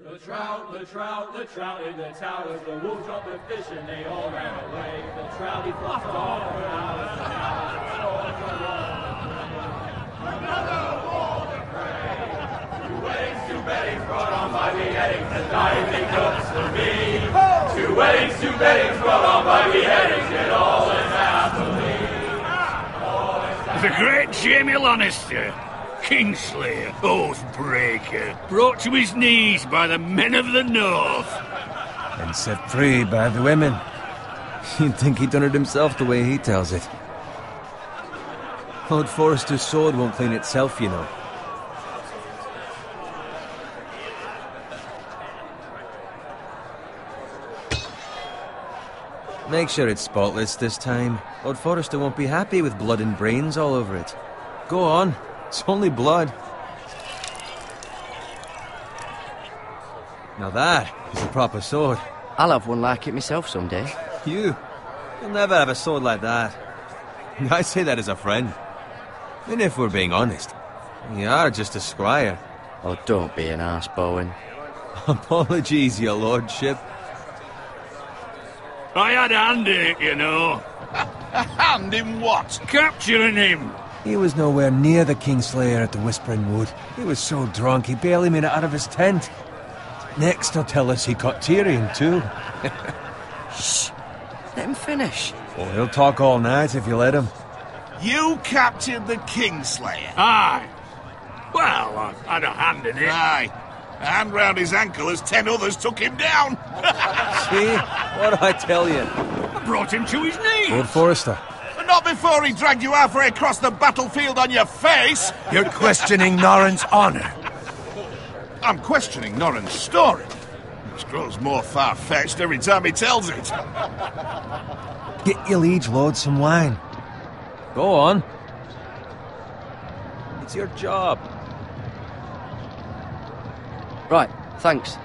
The trout in the towers, the wolves dropped the fish and they all ran away. The trout, he flopped all for hours. Another war to pray. 2 weddings brought on by beheadings, and diving cooks for me. 2 weddings brought on by beheadings, it all is happily. The great Jamie Lannister, Kingslayer, Oathbreaker, brought to his knees by the men of the North. And set free by the women. You'd think he'd done it himself the way he tells it. Lord Forrester's sword won't clean itself, you know. Make sure it's spotless this time. Lord Forrester won't be happy with blood and brains all over it. Go on. It's only blood. Now that is a proper sword. I'll have one like it myself someday. You'll never have a sword like that. I say that as a friend. And if we're being honest, you are just a squire. Oh, don't be an arse, Bowen. Apologies, your lordship. I had a hand in it, you know. A hand in what? Capturing him. He was nowhere near the Kingslayer at the Whispering Wood. He was so drunk he barely made it out of his tent. Next he'll tell us he caught Tyrion too. Shh! Let him finish. Oh, he'll talk all night if you let him. You captured the Kingslayer? Aye. Well, I had a hand in it. Aye. A hand round his ankle as 10 others took him down. See? What'd I tell you? I brought him to his knees. Lord Forrester. Not before he dragged you halfway across the battlefield on your face. You're questioning Norrin's honor. I'm questioning Norrin's story. It grows more far-fetched every time he tells it. Get your liege lord some wine. Go on. It's your job. Right, thanks.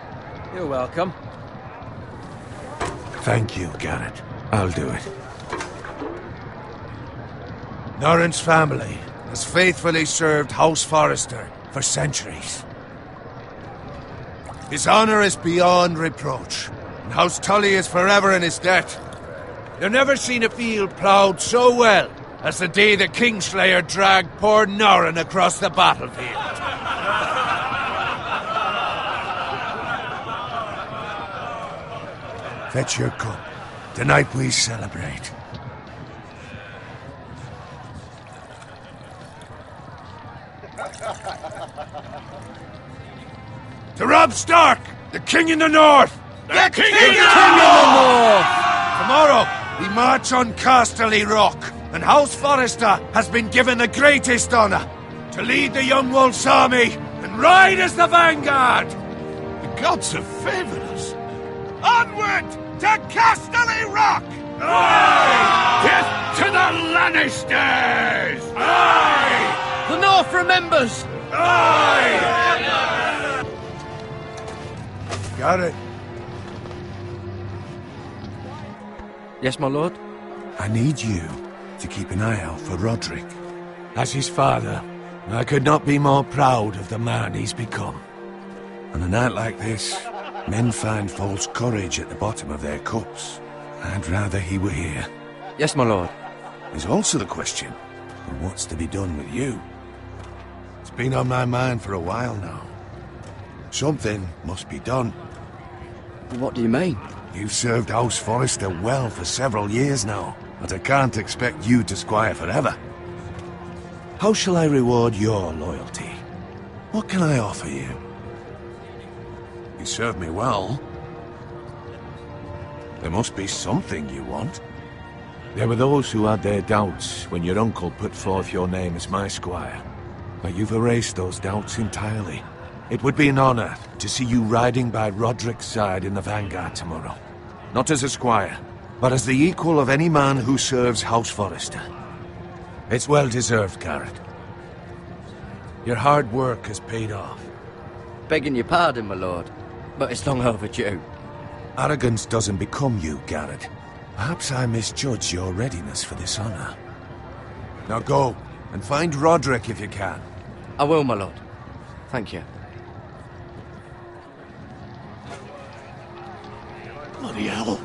You're welcome. Thank you, Garrett. I'll do it. Norrin's family has faithfully served House Forrester for centuries. His honor is beyond reproach, and House Tully is forever in his debt. You've never seen a field ploughed so well as the day the Kingslayer dragged poor Norrin across the battlefield. Fetch your cup. Tonight we celebrate. To Robb Stark, the King in the North! The King in the North! Tomorrow, we march on Casterly Rock, and House Forrester has been given the greatest honor to lead the Young Wolf's army and ride as the vanguard! The gods have favored us. Onward to Casterly Rock! Aye! Death to the Lannisters! Aye! The North remembers! Aye! Got it. Yes, my lord? I need you to keep an eye out for Roderick. As his father, I could not be more proud of the man he's become. On a night like this, men find false courage at the bottom of their cups. I'd rather he were here. Yes, my lord. There's also the question of what's to be done with you. It's been on my mind for a while now. Something must be done. What do you mean? You've served House Forrester well for several years now, but I can't expect you to squire forever. How shall I reward your loyalty? What can I offer you? You served me well. There must be something you want. There were those who had their doubts when your uncle put forth your name as my squire. But you've erased those doubts entirely. It would be an honor to see you riding by Roderick's side in the vanguard tomorrow. Not as a squire, but as the equal of any man who serves House Forrester. It's well deserved, Garrett. Your hard work has paid off. Begging your pardon, my lord, but it's long overdue. Arrogance doesn't become you, Garrett. Perhaps I misjudge your readiness for this honor. Now go, and find Roderick if you can. I will, my lord. Thank you. Bloody hell.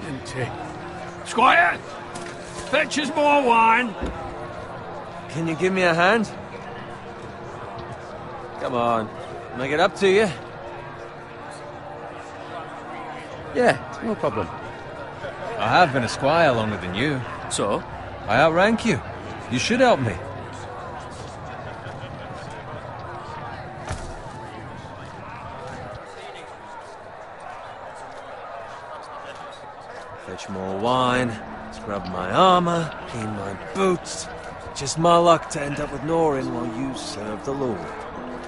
Empty. Squire! Fetch us more wine! Can you give me a hand? Come on. Make it up to you. Yeah, no problem. I have been a squire longer than you. So? I outrank you. You should help me. Fetch more wine, scrub my armor, clean my boots. Just my luck to end up with Norin while you serve the Lord.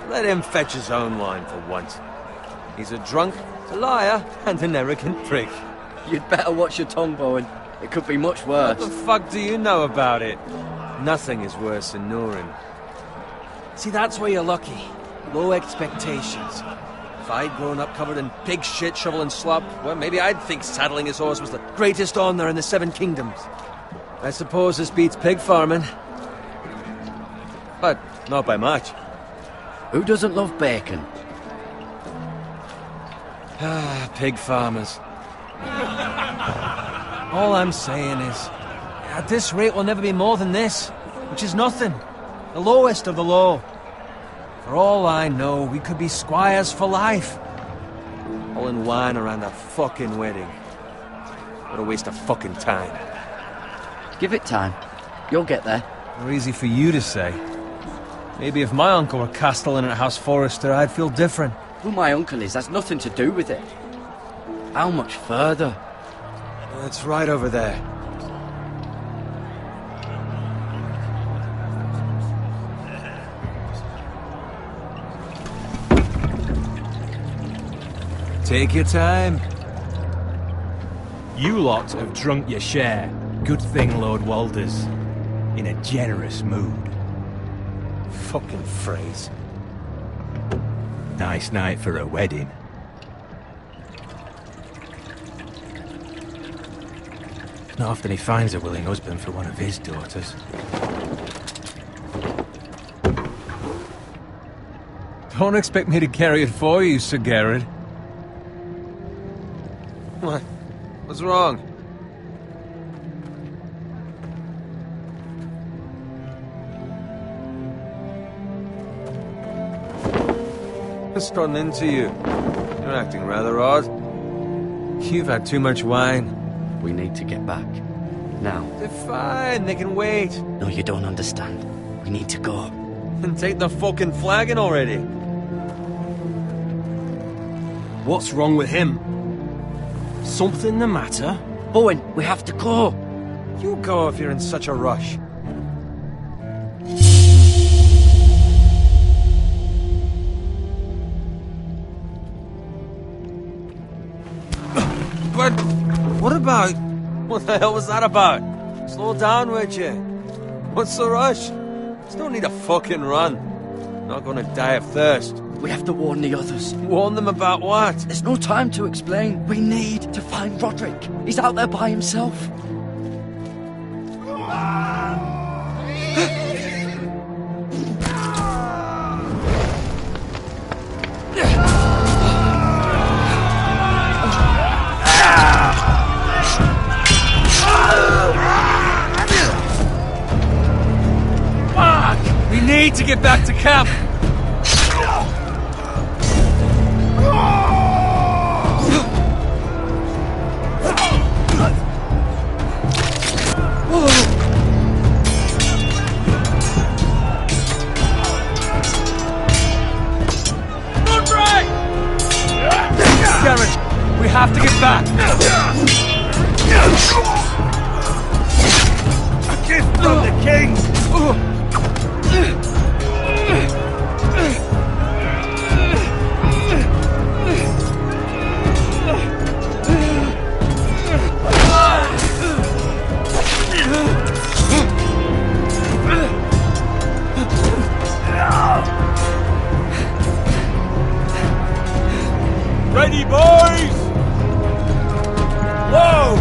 Let him fetch his own wine for once. He's a drunk, a liar, and an arrogant prick. You'd better watch your tongue, Bowen. It could be much worse. What the fuck do you know about it? Nothing is worse than Norin. See, that's where you're lucky. Low expectations. If I'd grown up covered in pig shit, shovel and slop, well, maybe I'd think saddling his horse was the greatest honour in the Seven Kingdoms. I suppose this beats pig farming. But not by much. Who doesn't love bacon? Ah, pig farmers. All I'm saying is, at this rate we'll never be more than this, which is nothing. The lowest of the low. For all I know, we could be squires for life. All in wine around a fucking wedding. What a waste of fucking time. Give it time. You'll get there. More easy for you to say. Maybe if my uncle were castellan at House Forrester, I'd feel different. Who my uncle is has nothing to do with it. How much further? It's right over there. Take your time. You lot have drunk your share. Good thing Lord Walder's in a generous mood. Fucking phrase. Nice night for a wedding. Not often he finds a willing husband for one of his daughters. Don't expect me to carry it for you, Sir Garrett. What? What's wrong? What's gotten into you? You're acting rather odd. You've had too much wine. We need to get back. Now. They're fine, they can wait. No, you don't understand. We need to go. Then take the fucking flagon already. What's wrong with him? Something the matter? Bowen, we have to go. You go if you're in such a rush. But what about... What the hell was that about? Slow down, would you? What's the rush? There's no need to fucking run. Not gonna die of thirst. We have to warn the others. Warn them about what? There's no time to explain. We need to find Roderick. He's out there by himself. We need to get back to camp. Garrett, we have to get back. A gift from the king. Ready, boys! Whoa!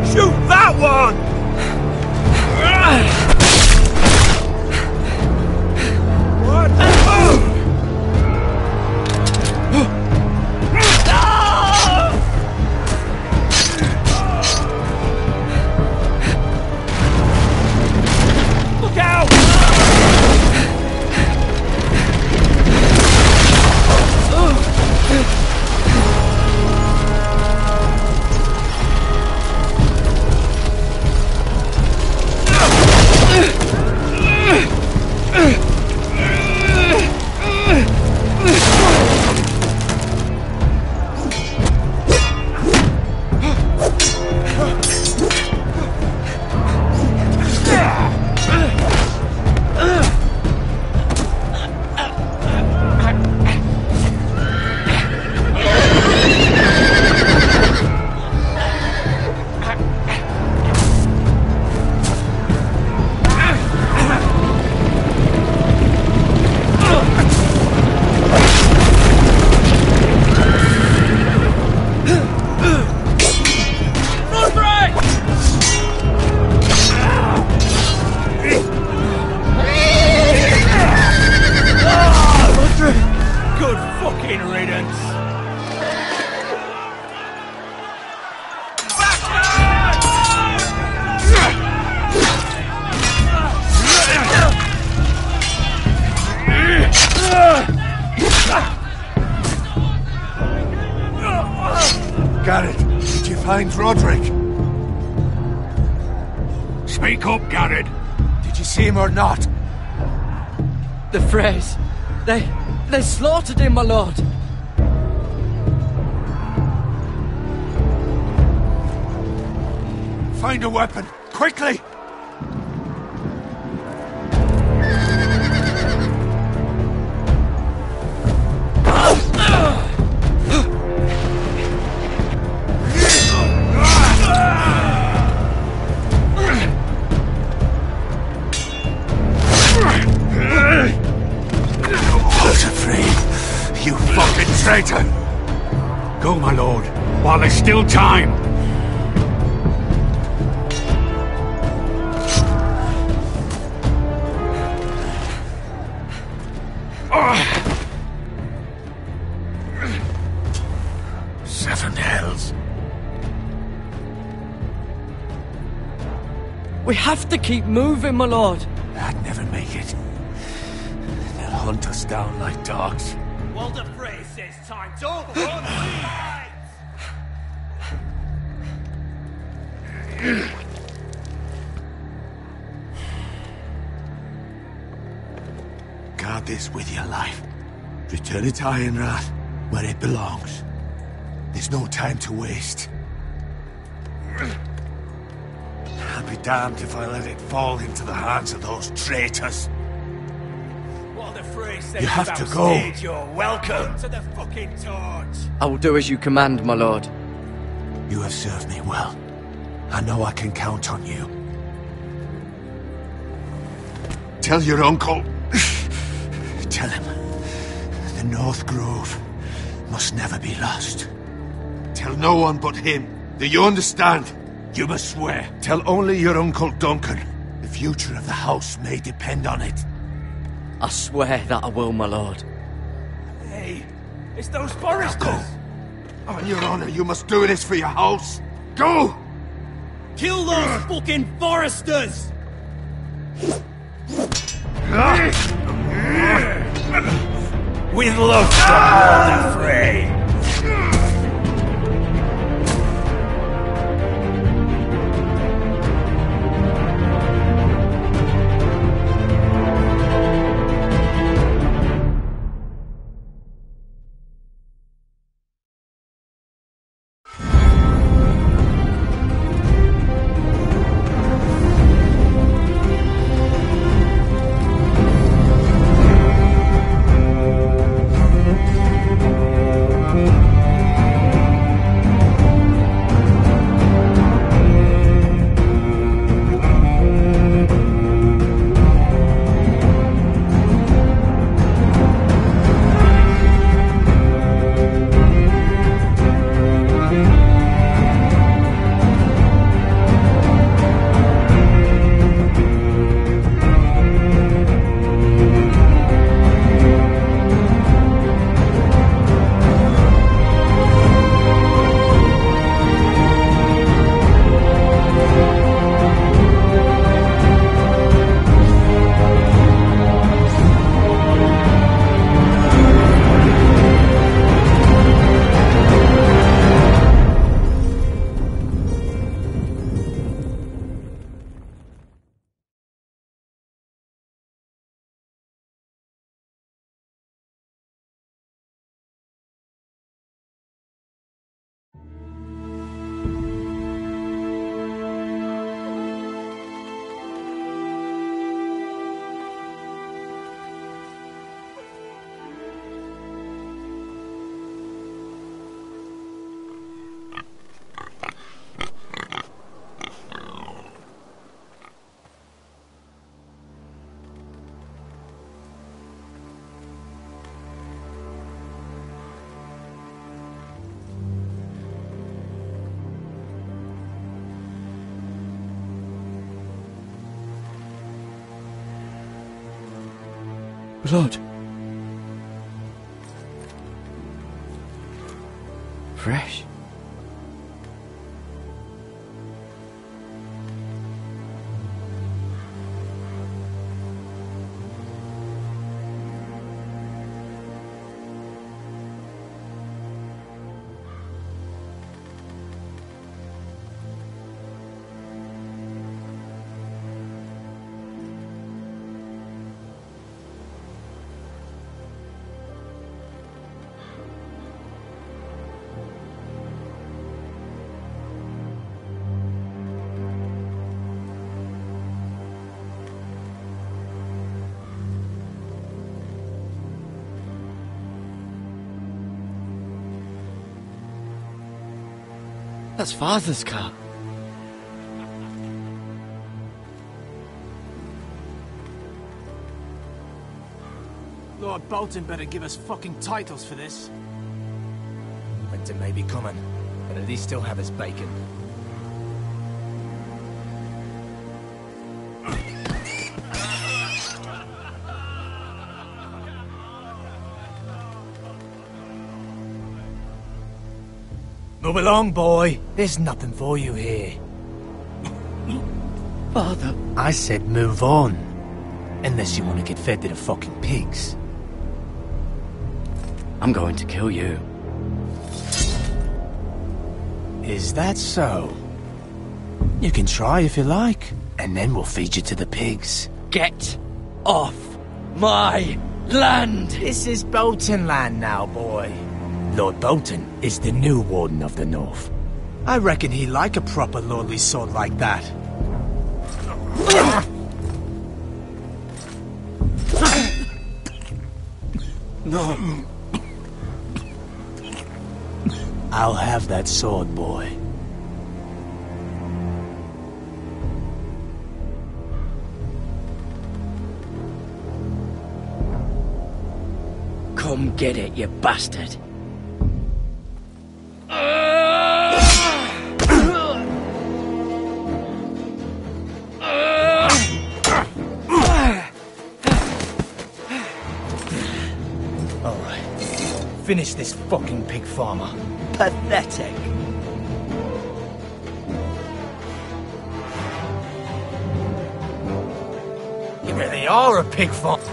Shoot that one! What? fucking riddance. Garrett, did you find Roderick? Speak up, Garrett. Did you see him or not? The Freys. They slaughtered him, my lord. Find a weapon, quickly! You fucking traitor! Go, my lord, while there's still time. Seven hells. We have to keep moving, my lord. I'd never make it. They'll hunt us down like dogs. Walder Frey says time's over. Right. Guard this with your life. Return it to Ironrath, where it belongs. There's no time to waste. I'll be damned if I let it fall into the hands of those traitors. Walder Frey says You have to go. You're welcome to the fucking torch. I will do as you command, my lord. You have served me well. I know I can count on you. Tell your uncle. Tell him. The North Grove must never be lost. Tell no one but him. Do you understand? You must swear. Tell only your Uncle Duncan. The future of the house may depend on it. I swear that I will, my lord. Hey, it's those foresters. Go. On your honor, you must do this for your house. Go! Kill those fucking foresters! With love from Walder Frey. Lord. fresh. That's Father's car. Lord Bolton better give us fucking titles for this. Winter may be coming, but at least still have his bacon. Move along, boy. There's nothing for you here. Father. I said move on. Unless you want to get fed to the fucking pigs. I'm going to kill you. Is that so? You can try if you like, and then we'll feed you to the pigs. Get off my land! This is Bolton land now, boy. Lord Bolton is the new Warden of the North. I reckon he'd like a proper lordly sword like that. No. I'll have that sword, boy. Come get it, you bastard. Finish this fucking pig farmer. Pathetic. You really are a pig farmer.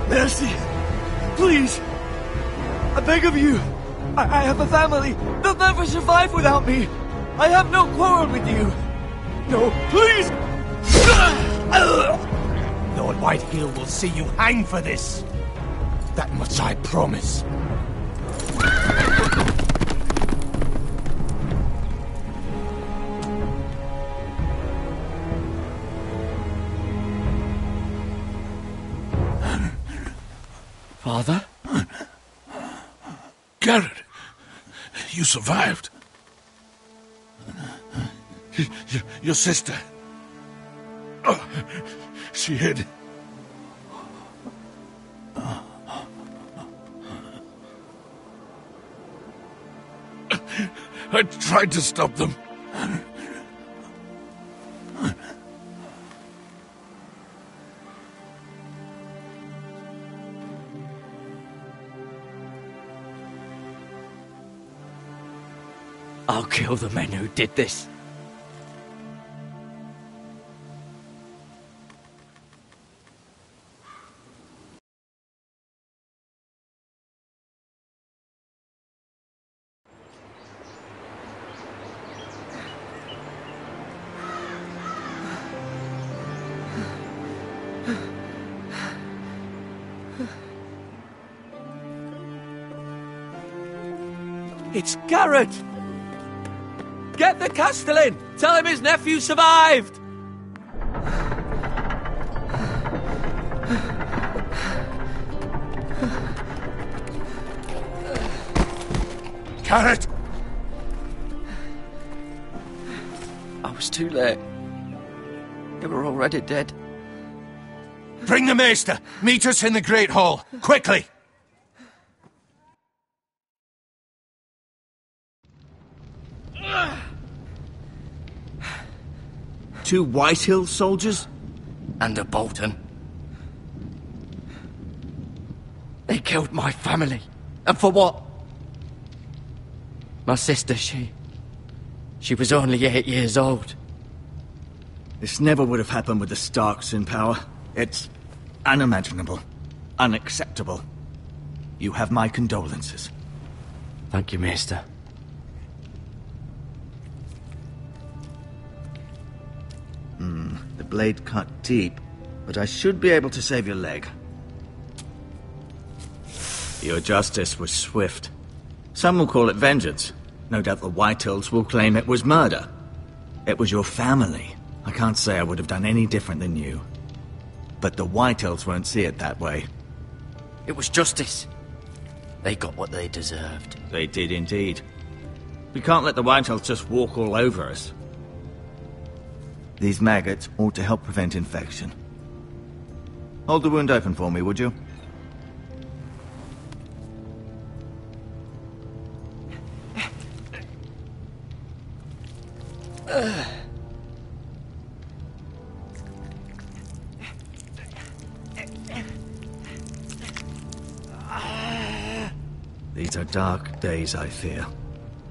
Mercy! Please! I beg of you! I have a family! They'll never survive without me! I have no quarrel with you! No, please! Lord Whitehill will see you hang for this. That much I promise. Father? Garrett, you survived. Your sister. Oh, she hid. I tried to stop them. I'll kill the men who did this. It's Garrett! Get the Castellan! Tell him his nephew survived! Carrot! I was too late. They were already dead. Bring the maester! Meet us in the Great Hall! Quickly! Two Whitehill soldiers? And a Bolton. They killed my family. And for what? My sister, she was only 8 years old. This never would have happened with the Starks in power. It's unimaginable. Unacceptable. You have my condolences. Thank you, Maester. The blade cut deep, but I should be able to save your leg. Your justice was swift. Some will call it vengeance. No doubt the Whitehills will claim it was murder. It was your family. I can't say I would have done any different than you. But the Whitehills won't see it that way. It was justice. They got what they deserved. They did indeed. We can't let the Whitehills just walk all over us. These maggots ought to help prevent infection. Hold the wound open for me, would you? These are dark days, I fear.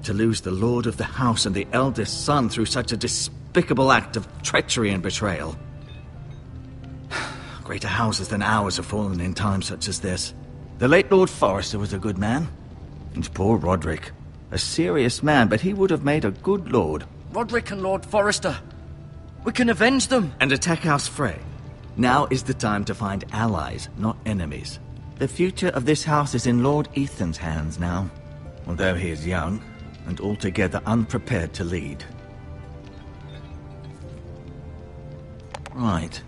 To lose the lord of the house and the eldest son through such a despicable act of treachery and betrayal. Greater houses than ours have fallen in times such as this. The late Lord Forrester was a good man. And poor Roderick. A serious man, but he would have made a good lord. Roderick and Lord Forrester. We can avenge them. And attack House Frey. Now is the time to find allies, not enemies. The future of this house is in Lord Ethan's hands now. Although he is young, and altogether unprepared to lead. Right.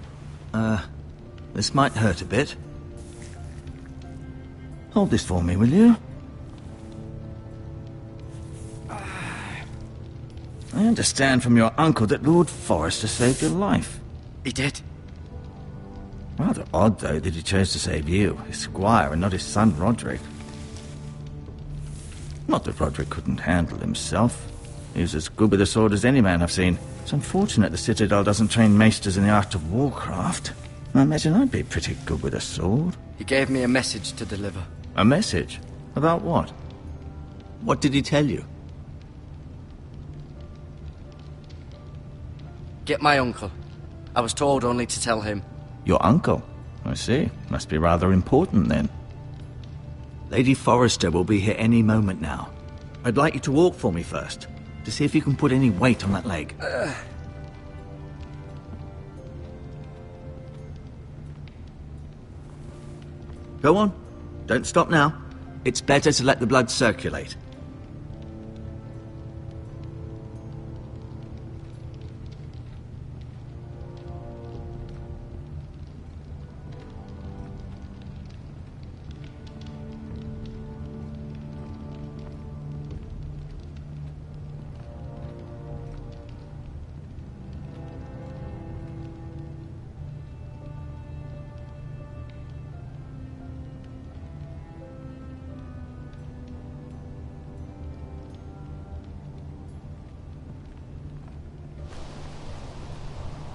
This might hurt a bit. Hold this for me, will you? I understand from your uncle that Lord Forrester saved your life. He did. Rather odd, though, that he chose to save you, his squire, and not his son Roderick. Not that Roderick couldn't handle himself. He was as good with a sword as any man I've seen. It's unfortunate the Citadel doesn't train maesters in the art of warcraft. I imagine I'd be pretty good with a sword. He gave me a message to deliver. A message? About what? What did he tell you? Get my uncle. I was told only to tell him. Your uncle? I see. Must be rather important, then. Lady Forrester will be here any moment now. I'd like you to walk for me first, to see if you can put any weight on that leg. Go on. Don't stop now. It's better to let the blood circulate.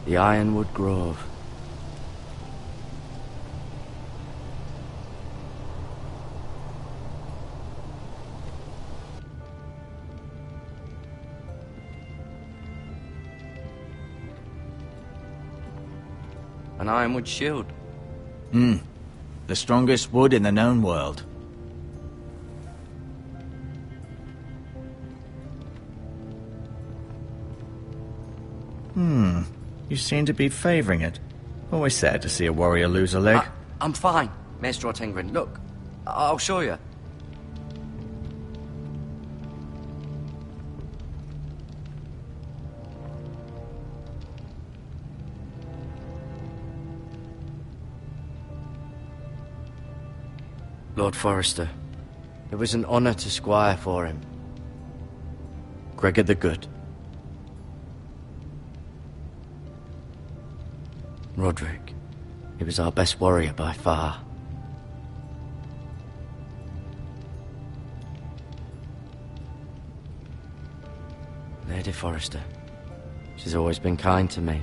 The Ironwood Grove. An ironwood shield. The strongest wood in the known world. You seem to be favoring it. Always sad to see a warrior lose a leg. I'm fine, Maester Ortengrin. Look, I'll show you. Lord Forrester, it was an honour to squire for him. Gregor the Good. Roderick, he was our best warrior by far. Lady Forrester, she's always been kind to me.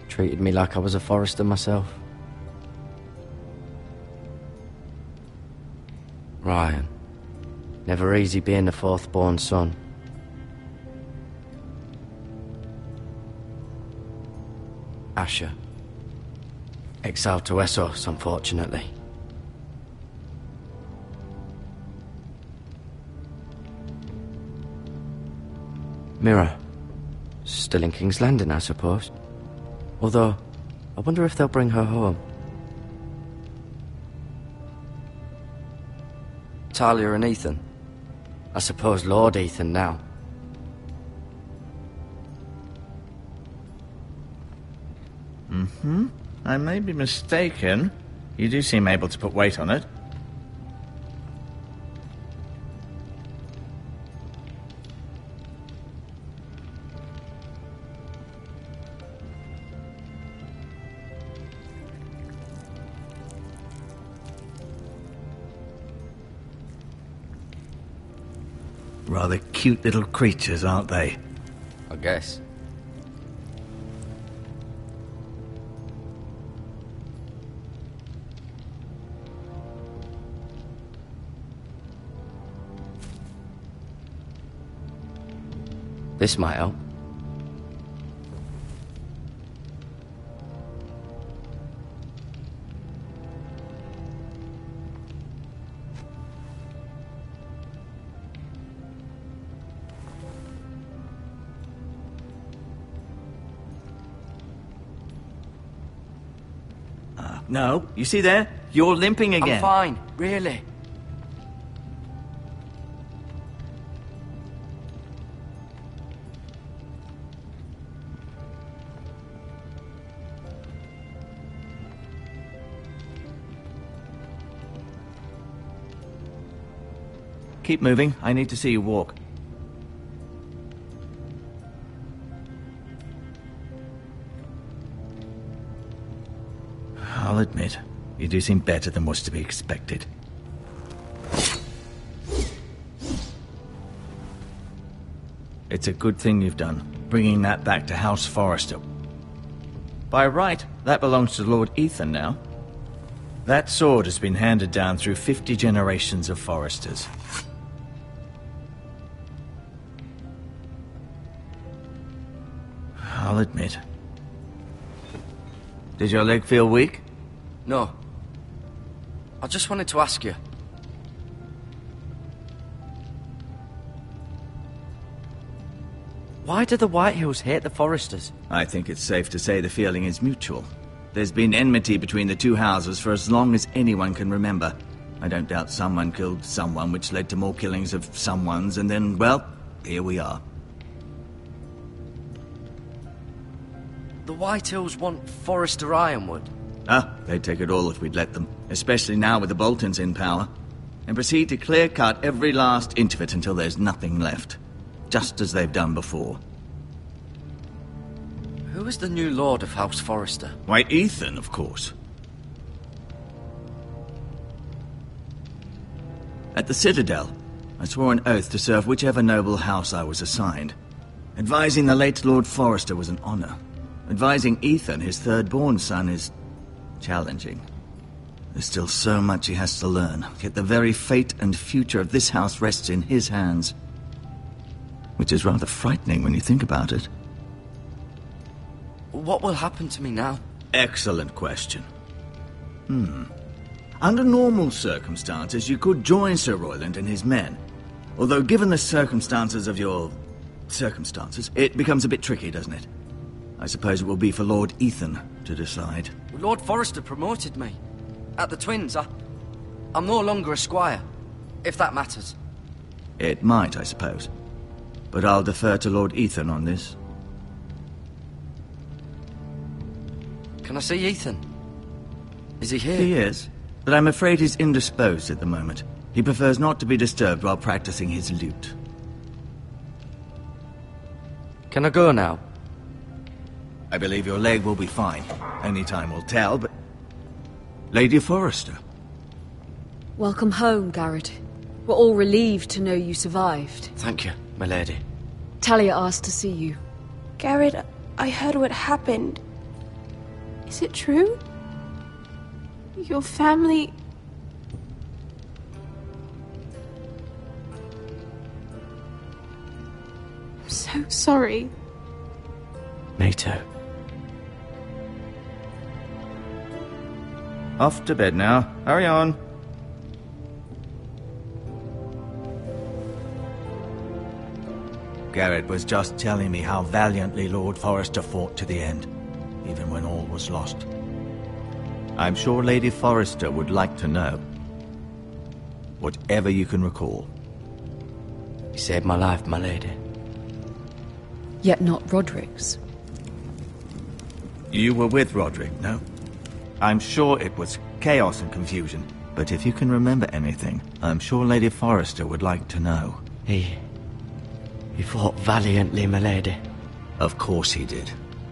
Treated me like I was a Forrester myself. Ryan, never easy being the fourth-born son. Asher, exiled to Essos, unfortunately. Mira, still in King's Landing, I suppose. Although, I wonder if they'll bring her home. Talia and Ethan. I suppose Lord Ethan now. I may be mistaken. You do seem able to put weight on it. Rather cute little creatures, aren't they? I guess. This might help. No, you see there? You're limping again. I'm fine, really. Keep moving. I need to see you walk. I'll admit, you do seem better than was to be expected. It's a good thing you've done, bringing that back to House Forrester. By right, that belongs to Lord Ethan now. That sword has been handed down through 50 generations of Forresters. I'll admit. Did your leg feel weak? No. I just wanted to ask you. Why do the Whitehills hate the Forresters? I think it's safe to say the feeling is mutual. There's been enmity between the two houses for as long as anyone can remember. I don't doubt someone killed someone, which led to more killings of someones, and then, well, here we are. The Whitehills want Forrester Ironwood. They'd take it all if we'd let them, especially now with the Boltons in power, and proceed to clear-cut every last inch of it until there's nothing left, just as they've done before. Who is the new Lord of House Forrester? Why, Ethan, of course. At the Citadel, I swore an oath to serve whichever noble house I was assigned. Advising the late Lord Forrester was an honor. Advising Ethan, his third-born son, is challenging. There's still so much he has to learn, yet the very fate and future of this house rests in his hands. Which is rather frightening when you think about it. What will happen to me now? Excellent question. Under normal circumstances, you could join Sir Royland and his men. Although given the circumstances of your circumstances, it becomes a bit tricky, doesn't it? I suppose it will be for Lord Ethan to decide. Lord Forrester promoted me. At the Twins, I'm no longer a squire, if that matters. It might, I suppose. But I'll defer to Lord Ethan on this. Can I see Ethan? Is he here? He is. but I'm afraid he's indisposed at the moment. He prefers not to be disturbed while practicing his lute. Can I go now? I believe your leg will be fine. Only time will tell, but... Lady Forrester. Welcome home, Garrett. We're all relieved to know you survived. Thank you, my lady. Talia asked to see you. Garrett, I heard what happened. Is it true? Your family... I'm so sorry. Me too. Off to bed now. Hurry on. Garrett was just telling me how valiantly Lord Forrester fought to the end, even when all was lost. I'm sure Lady Forrester would like to know. Whatever you can recall. You saved my life, my lady. Yet not Roderick's. You were with Roderick, no? I'm sure it was chaos and confusion, but if you can remember anything, I'm sure Lady Forrester would like to know. He fought valiantly, my lady. Of course he did.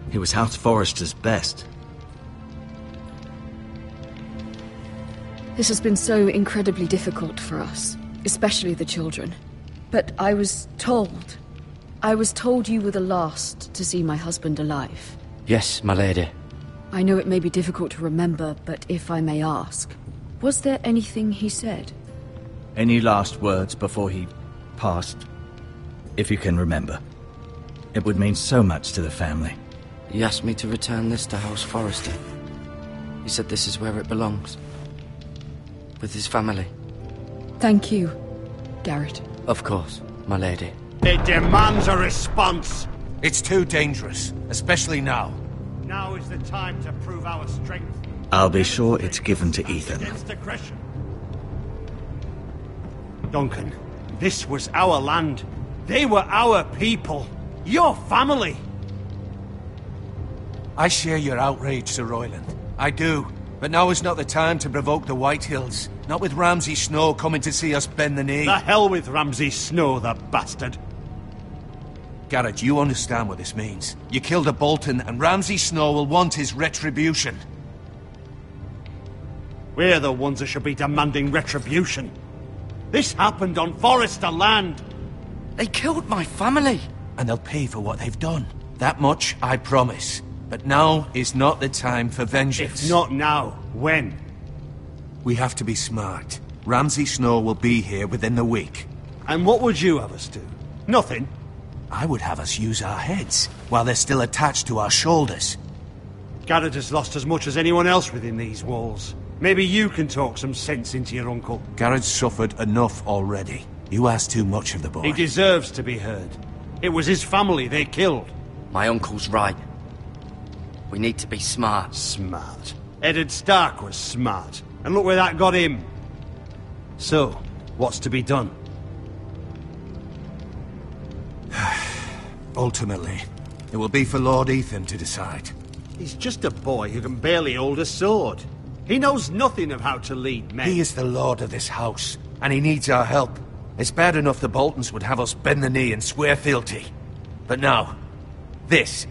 He was House Forrester's best. This has been so incredibly difficult for us, especially the children. But I was told you were the last to see my husband alive. Yes, my lady. I know it may be difficult to remember, but if I may ask, was there anything he said? Any last words before he passed? If you can remember. It would mean so much to the family. He asked me to return this to House Forrester. He said this is where it belongs. With his family. Thank you, Garrett. Of course, my lady. It demands a response. It's too dangerous, especially now. Now is the time to prove our strength. I'll be sure it's given to Ethan. Against aggression. Duncan, this was our land. They were our people. Your family. I share your outrage, Sir Royland. I do. But now is not the time to provoke the Whitehills. Not with Ramsay Snow coming to see us bend the knee. The hell with Ramsay Snow, the bastard. Garrett, you understand what this means. You killed a Bolton, and Ramsay Snow will want his retribution. We're the ones that should be demanding retribution. This happened on Forrester land. They killed my family. And they'll pay for what they've done. That much I promise. But now is not the time for vengeance. If not now, when? We have to be smart. Ramsay Snow will be here within the week. And what would you have us do? Nothing? I would have us use our heads, while they're still attached to our shoulders. Garrett has lost as much as anyone else within these walls. Maybe you can talk some sense into your uncle. Garrett's suffered enough already. You ask too much of the boy. He deserves to be heard. It was his family they killed. My uncle's right. We need to be smart. Smart. Eddard Stark was smart. And look where that got him. So, what's to be done? Ultimately, it will be for Lord Ethan to decide. He's just a boy who can barely hold a sword. He knows nothing of how to lead men. He is the lord of this house, and he needs our help. It's bad enough the Boltons would have us bend the knee and swear fealty. But now, this.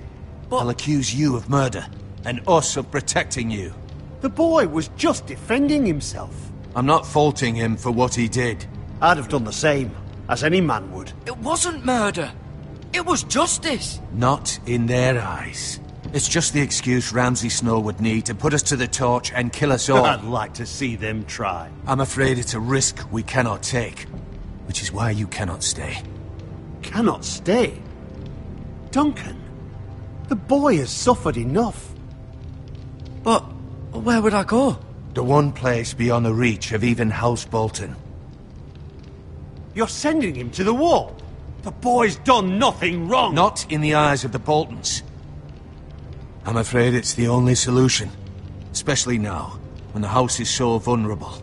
I'll accuse you of murder, and us of protecting you. The boy was just defending himself. I'm not faulting him for what he did. I'd have done the same, as any man would. It wasn't murder. It was justice. Not in their eyes. It's just the excuse Ramsay Snow would need to put us to the torch and kill us all. I'd like to see them try. I'm afraid it's a risk we cannot take, which is why you cannot stay. Cannot stay? Duncan, the boy has suffered enough. But where would I go? The one place beyond the reach of even House Bolton. You're sending him to the wall? The boy's done nothing wrong! Not in the eyes of the Boltons. I'm afraid it's the only solution. Especially now, when the house is so vulnerable.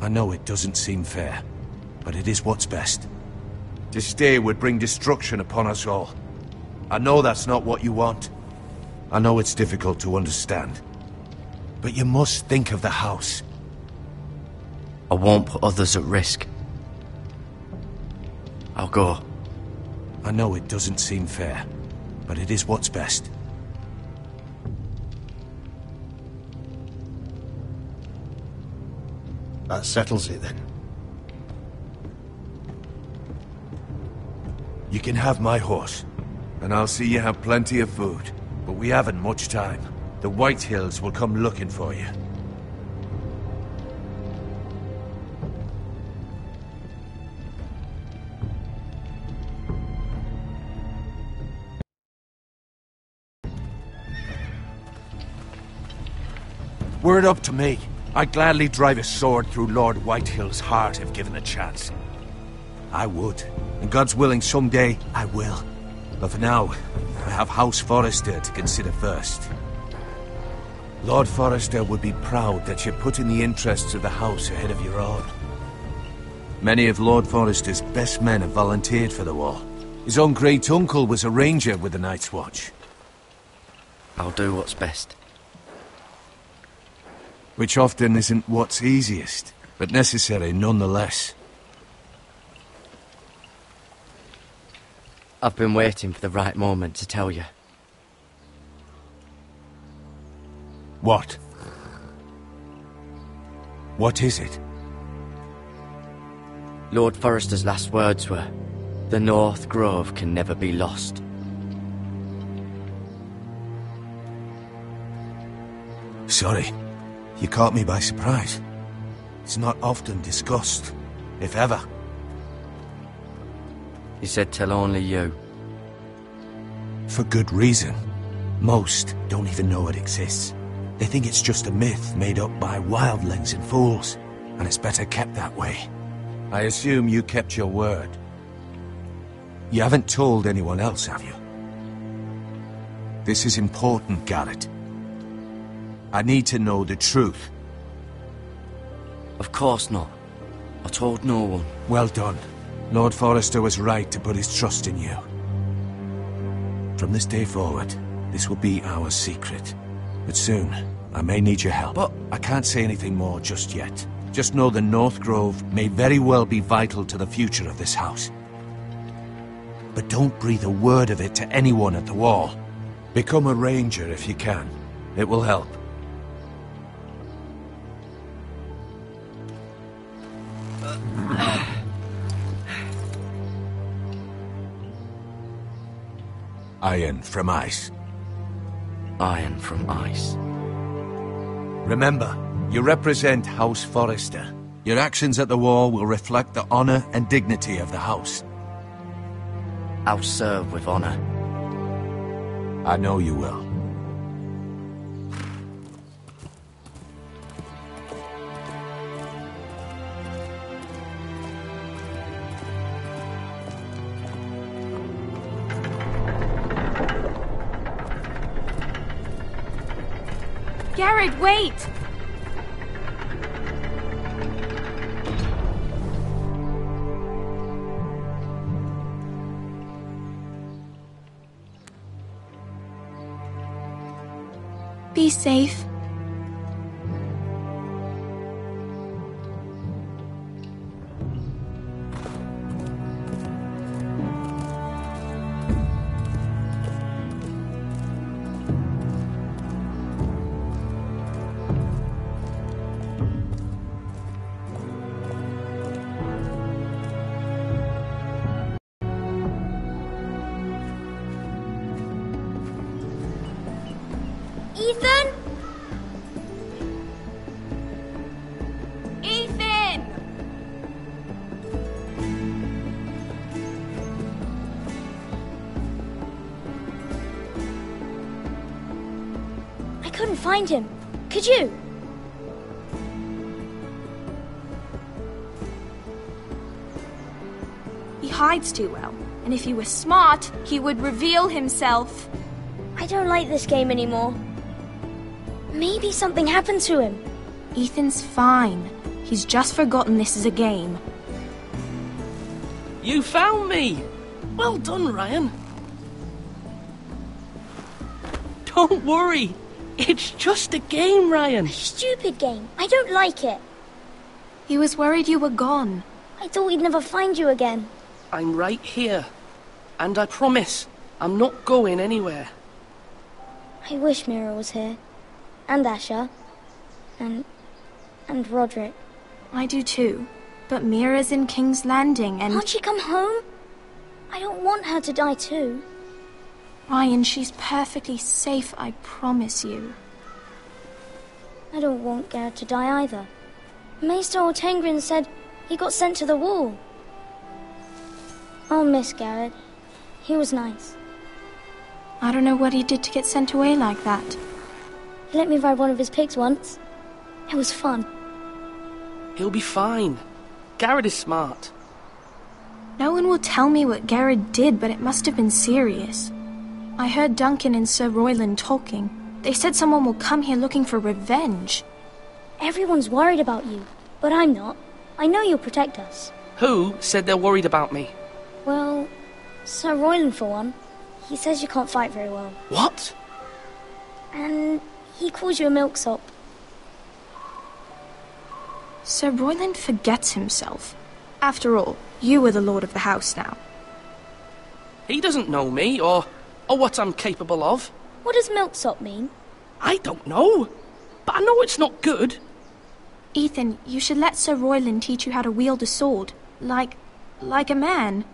I know it doesn't seem fair, but it is what's best. To stay would bring destruction upon us all. I know that's not what you want. I know it's difficult to understand. But you must think of the house. I won't put others at risk. I'll go. I know it doesn't seem fair, but it is what's best. That settles it then. You can have my horse, and I'll see you have plenty of food. But we haven't much time. The White Hills will come looking for you. Were it up to me, I'd gladly drive a sword through Lord Whitehill's heart if given a chance. I would, and God's willing someday I will. But for now, I have House Forrester to consider first. Lord Forrester would be proud that you're putting the interests of the house ahead of your own. Many of Lord Forrester's best men have volunteered for the war. His own great-uncle was a ranger with the Night's Watch. I'll do what's best. Which often isn't what's easiest, but necessary nonetheless. I've been waiting for the right moment to tell you. What? What is it? Lord Forrester's last words were, "The North Grove can never be lost." Sorry. You caught me by surprise. It's not often discussed, if ever. He said tell only you. For good reason. Most don't even know it exists. They think it's just a myth made up by wildlings and fools, and it's better kept that way. I assume you kept your word. You haven't told anyone else, have you? This is important, Garrett. I need to know the truth. Of course not. I told no one. Well done. Lord Forrester was right to put his trust in you. From this day forward, this will be our secret. But soon, I may need your help. But I can't say anything more just yet. Just know the North Grove may very well be vital to the future of this house. But don't breathe a word of it to anyone at the wall. Become a ranger if you can. It will help. Iron from ice. Iron from ice. Remember, you represent House Forrester. Your actions at the wall will reflect the honor and dignity of the house. I'll serve with honor. I know you will. Garrett, wait! Be safe. Ethan? Ethan! I couldn't find him. Could you? He hides too well, and if he was smart, he would reveal himself. I don't like this game anymore. Maybe something happened to him. Ethan's fine. He's just forgotten this is a game. You found me! Well done, Ryan. Don't worry. It's just a game, Ryan. A stupid game. I don't like it. He was worried you were gone. I thought we'd never find you again. I'm right here. And I promise, I'm not going anywhere. I wish Mira was here. And Asher. And Roderick. I do too. But Mira's in King's Landing and... Can't she come home? I don't want her to die too. Ryan, she's perfectly safe, I promise you. I don't want Garrett to die either. Maester Ortengrin said he got sent to the wall. I'll miss Garrett. He was nice. I don't know what he did to get sent away like that. He let me ride one of his pigs once. It was fun. He'll be fine. Garrett is smart. No one will tell me what Garrett did, but it must have been serious. I heard Duncan and Sir Royland talking. They said someone will come here looking for revenge. Everyone's worried about you, but I'm not. I know you'll protect us. Who said they're worried about me? Well, Sir Royland for one. He says you can't fight very well. What? And he calls you a milksop. Sir Royland forgets himself. After all, you are the lord of the house now. He doesn't know me, or what I'm capable of. What does milksop mean? I don't know, but I know it's not good. Ethan, you should let Sir Royland teach you how to wield a sword, like a man.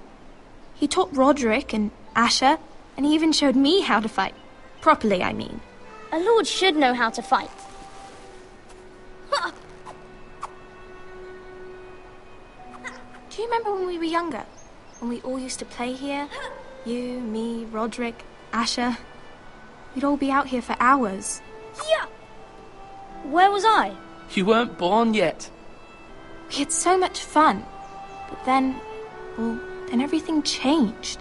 He taught Roderick and Asher, and he even showed me how to fight. Properly, I mean. A lord should know how to fight. Do you remember when we were younger? When we all used to play here? You, me, Roderick, Asher. We'd all be out here for hours. Yeah! Where was I? You weren't born yet. We had so much fun. But then everything changed.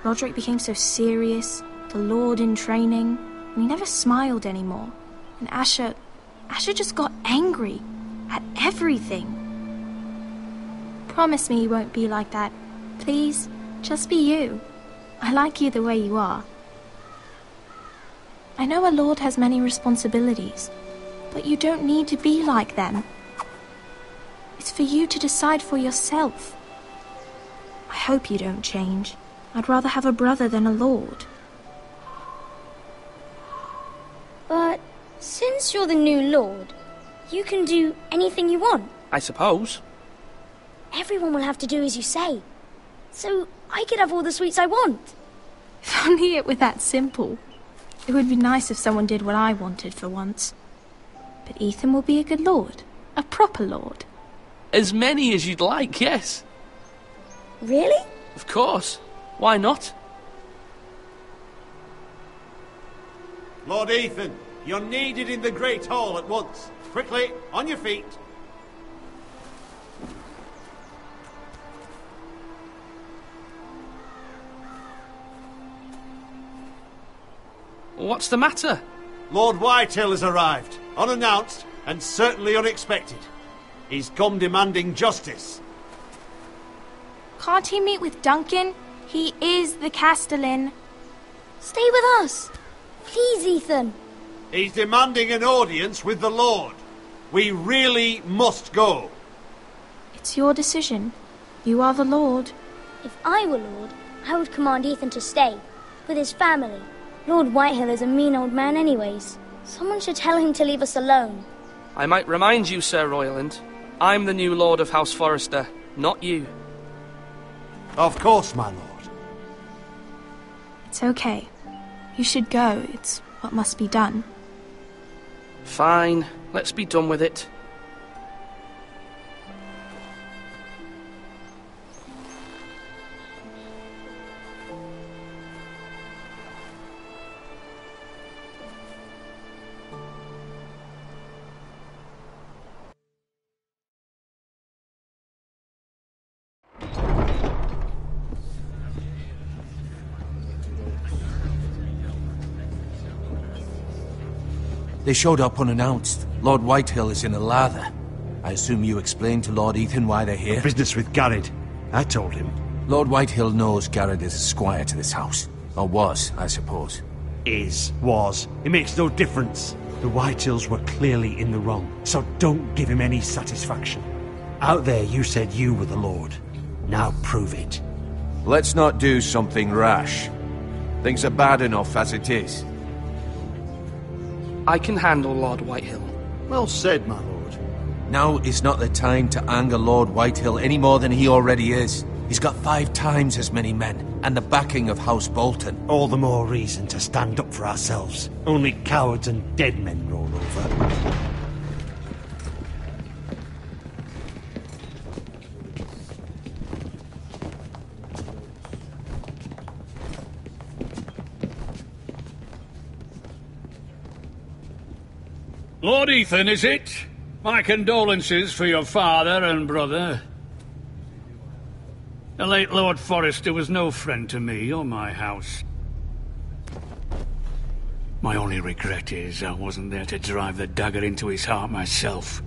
Roderick became so serious, the Lord in training, and he never smiled anymore. And Asher just got angry at everything. Promise me you won't be like that. Please, just be you. I like you the way you are. I know a lord has many responsibilities, but you don't need to be like them. It's for you to decide for yourself. I hope you don't change. I'd rather have a brother than a lord. But since you're the new lord, you can do anything you want. I suppose. Everyone will have to do as you say. So I could have all the sweets I want. If only it were that simple. It would be nice if someone did what I wanted for once. But Ethan will be a good lord. A proper lord. As many as you'd like, yes. Really? Of course. Why not? Lord Ethan, you're needed in the Great Hall at once. Quickly, on your feet. What's the matter? Lord Whitehill has arrived, unannounced and certainly unexpected. He's come demanding justice. Can't he meet with Duncan? He is the Castellan. Stay with us. Please, Ethan. He's demanding an audience with the Lord. We really must go. It's your decision. You are the Lord. If I were Lord, I would command Ethan to stay, with his family. Lord Whitehill is a mean old man anyways. Someone should tell him to leave us alone. I might remind you, Sir Royland, I'm the new Lord of House Forrester, not you. Of course, my lord. It's okay. You should go. It's what must be done. Fine. Let's be done with it. They showed up unannounced. Lord Whitehill is in a lather. I assume you explained to Lord Ethan why they're here? Business with Garrett. I told him. Lord Whitehill knows Garrett is a squire to this house. Or was, I suppose. Was. It makes no difference. The Whitehills were clearly in the wrong, so don't give him any satisfaction. Out there you said you were the Lord. Now prove it. Let's not do something rash. Things are bad enough as it is. I can handle Lord Whitehill. Well said, my lord. Now is not the time to anger Lord Whitehill any more than he already is. He's got 5 times as many men, and the backing of House Bolton. All the more reason to stand up for ourselves. Only cowards and dead men roll over. Lord Ethan, is it? My condolences for your father and brother. The late Lord Forrester was no friend to me or my house. My only regret is I wasn't there to drive the dagger into his heart myself.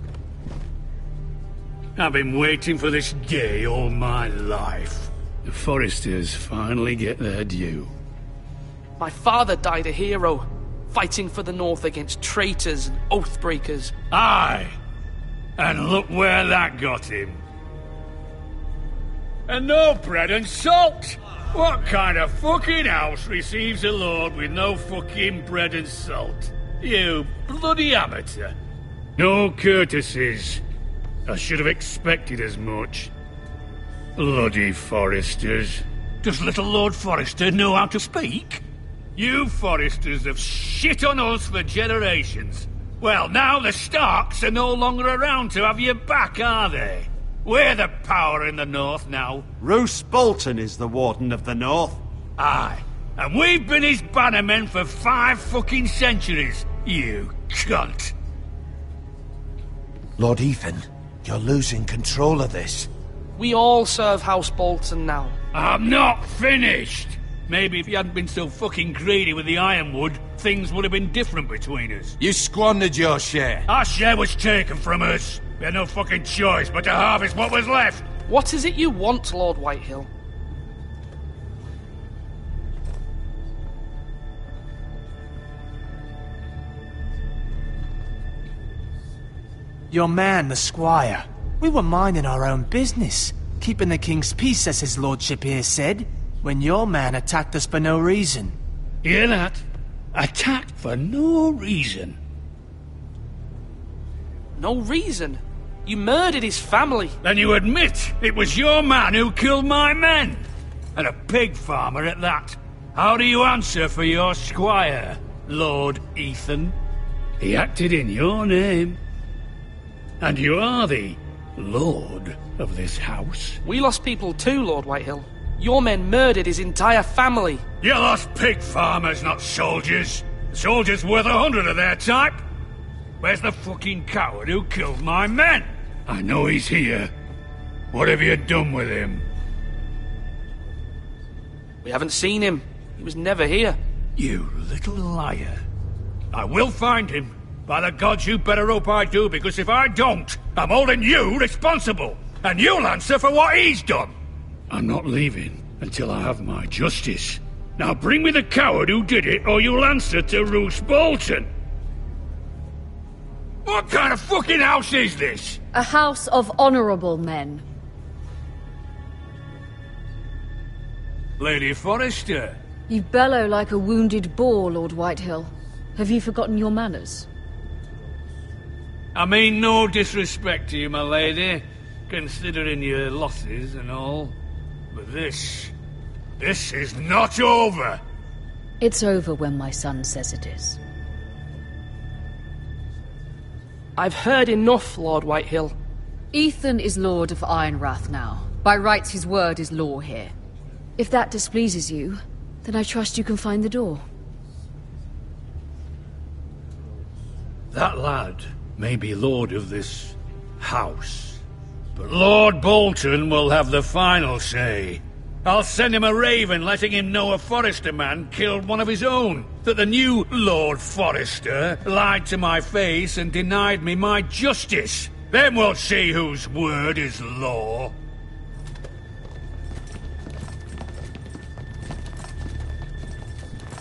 I've been waiting for this day all my life. The Forresters finally get their due. My father died a hero, fighting for the North against traitors and oathbreakers. Aye! And look where that got him. And no bread and salt! What kind of fucking house receives a lord with no fucking bread and salt? You bloody amateur. No courtesies. I should have expected as much. Bloody Forresters. Does little Lord Forrester know how to speak? You Forresters have shit on us for generations. Well, now the Starks are no longer around to have you back, are they? We're the power in the North now. Roose Bolton is the Warden of the North. Aye. And we've been his bannermen for 5 fucking centuries, you cunt. Lord Ethan, you're losing control of this. We all serve House Bolton now. I'm not finished! Maybe if you hadn't been so fucking greedy with the ironwood, things would have been different between us. You squandered your share. Our share was taken from us. We had no fucking choice but to harvest what was left. What is it you want, Lord Whitehill? Your man, the squire. We were minding our own business, keeping the king's peace, as his lordship here said, when your man attacked us for no reason. Hear that? Attacked for no reason. No reason? You murdered his family. Then you admit it was your man who killed my men. And a pig farmer at that. How do you answer for your squire, Lord Ethan? He acted in your name. And you are the lord of this house. We lost people too, Lord Whitehill. Your men murdered his entire family. You lost pig farmers, not soldiers. The soldiers worth 100 of their type. Where's the fucking coward who killed my men? I know he's here. What have you done with him? We haven't seen him. He was never here. You little liar. I will find him. By the gods, you better hope I do, because if I don't, I'm holding you responsible. And you'll answer for what he's done. I'm not leaving until I have my justice. Now bring me the coward who did it, or you'll answer to Roose Bolton. What kind of fucking house is this? A house of honourable men. Lady Forrester. You bellow like a wounded boar, Lord Whitehill. Have you forgotten your manners? I mean no disrespect to you, my lady, considering your losses and all. But this is not over. It's over when my son says it is. I've heard enough, Lord Whitehill. Ethan is Lord of Ironrath now. By rights, his word is law here. If that displeases you, then I trust you can find the door. That lad may be lord of this house, but Lord Bolton will have the final say. I'll send him a raven letting him know a Forrester man killed one of his own, that the new Lord Forrester lied to my face and denied me my justice. Then we'll see whose word is law.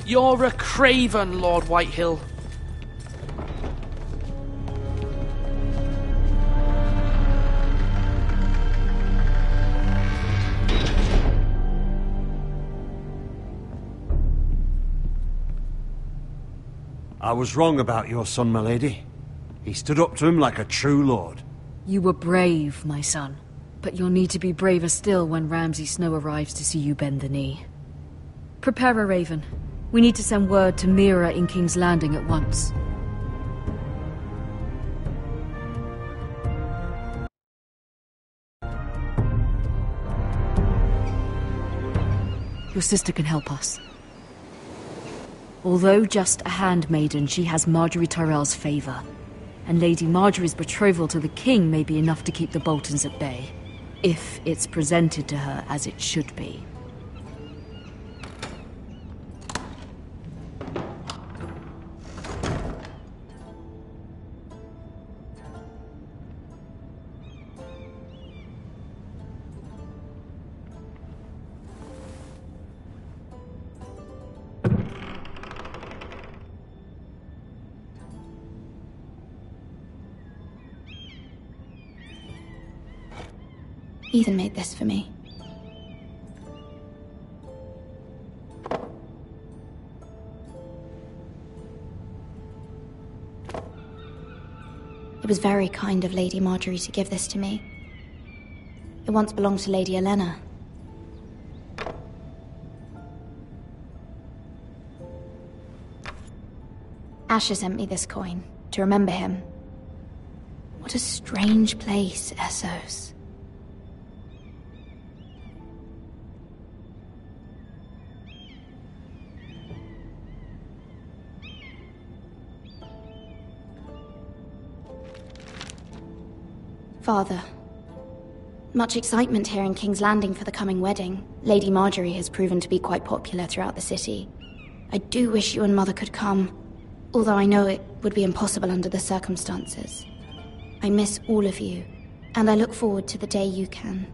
You're a craven, Lord Whitehill. I was wrong about your son, my lady. He stood up to him like a true lord. You were brave, my son. But you'll need to be braver still when Ramsay Snow arrives to see you bend the knee. Prepare a raven. We need to send word to Mira in King's Landing at once. Your sister can help us. Although just a handmaiden, she has Marjorie Tyrell's favor. And Lady Marjorie's betrothal to the king may be enough to keep the Boltons at bay. If it's presented to her as it should be. Ethan made this for me. It was very kind of Lady Marjorie to give this to me. It once belonged to Lady Elena. Asher sent me this coin to remember him. What a strange place, Essos. Father, much excitement here in King's Landing for the coming wedding. Lady Marjorie has proven to be quite popular throughout the city. I do wish you and Mother could come, although I know it would be impossible under the circumstances. I miss all of you, and I look forward to the day you can.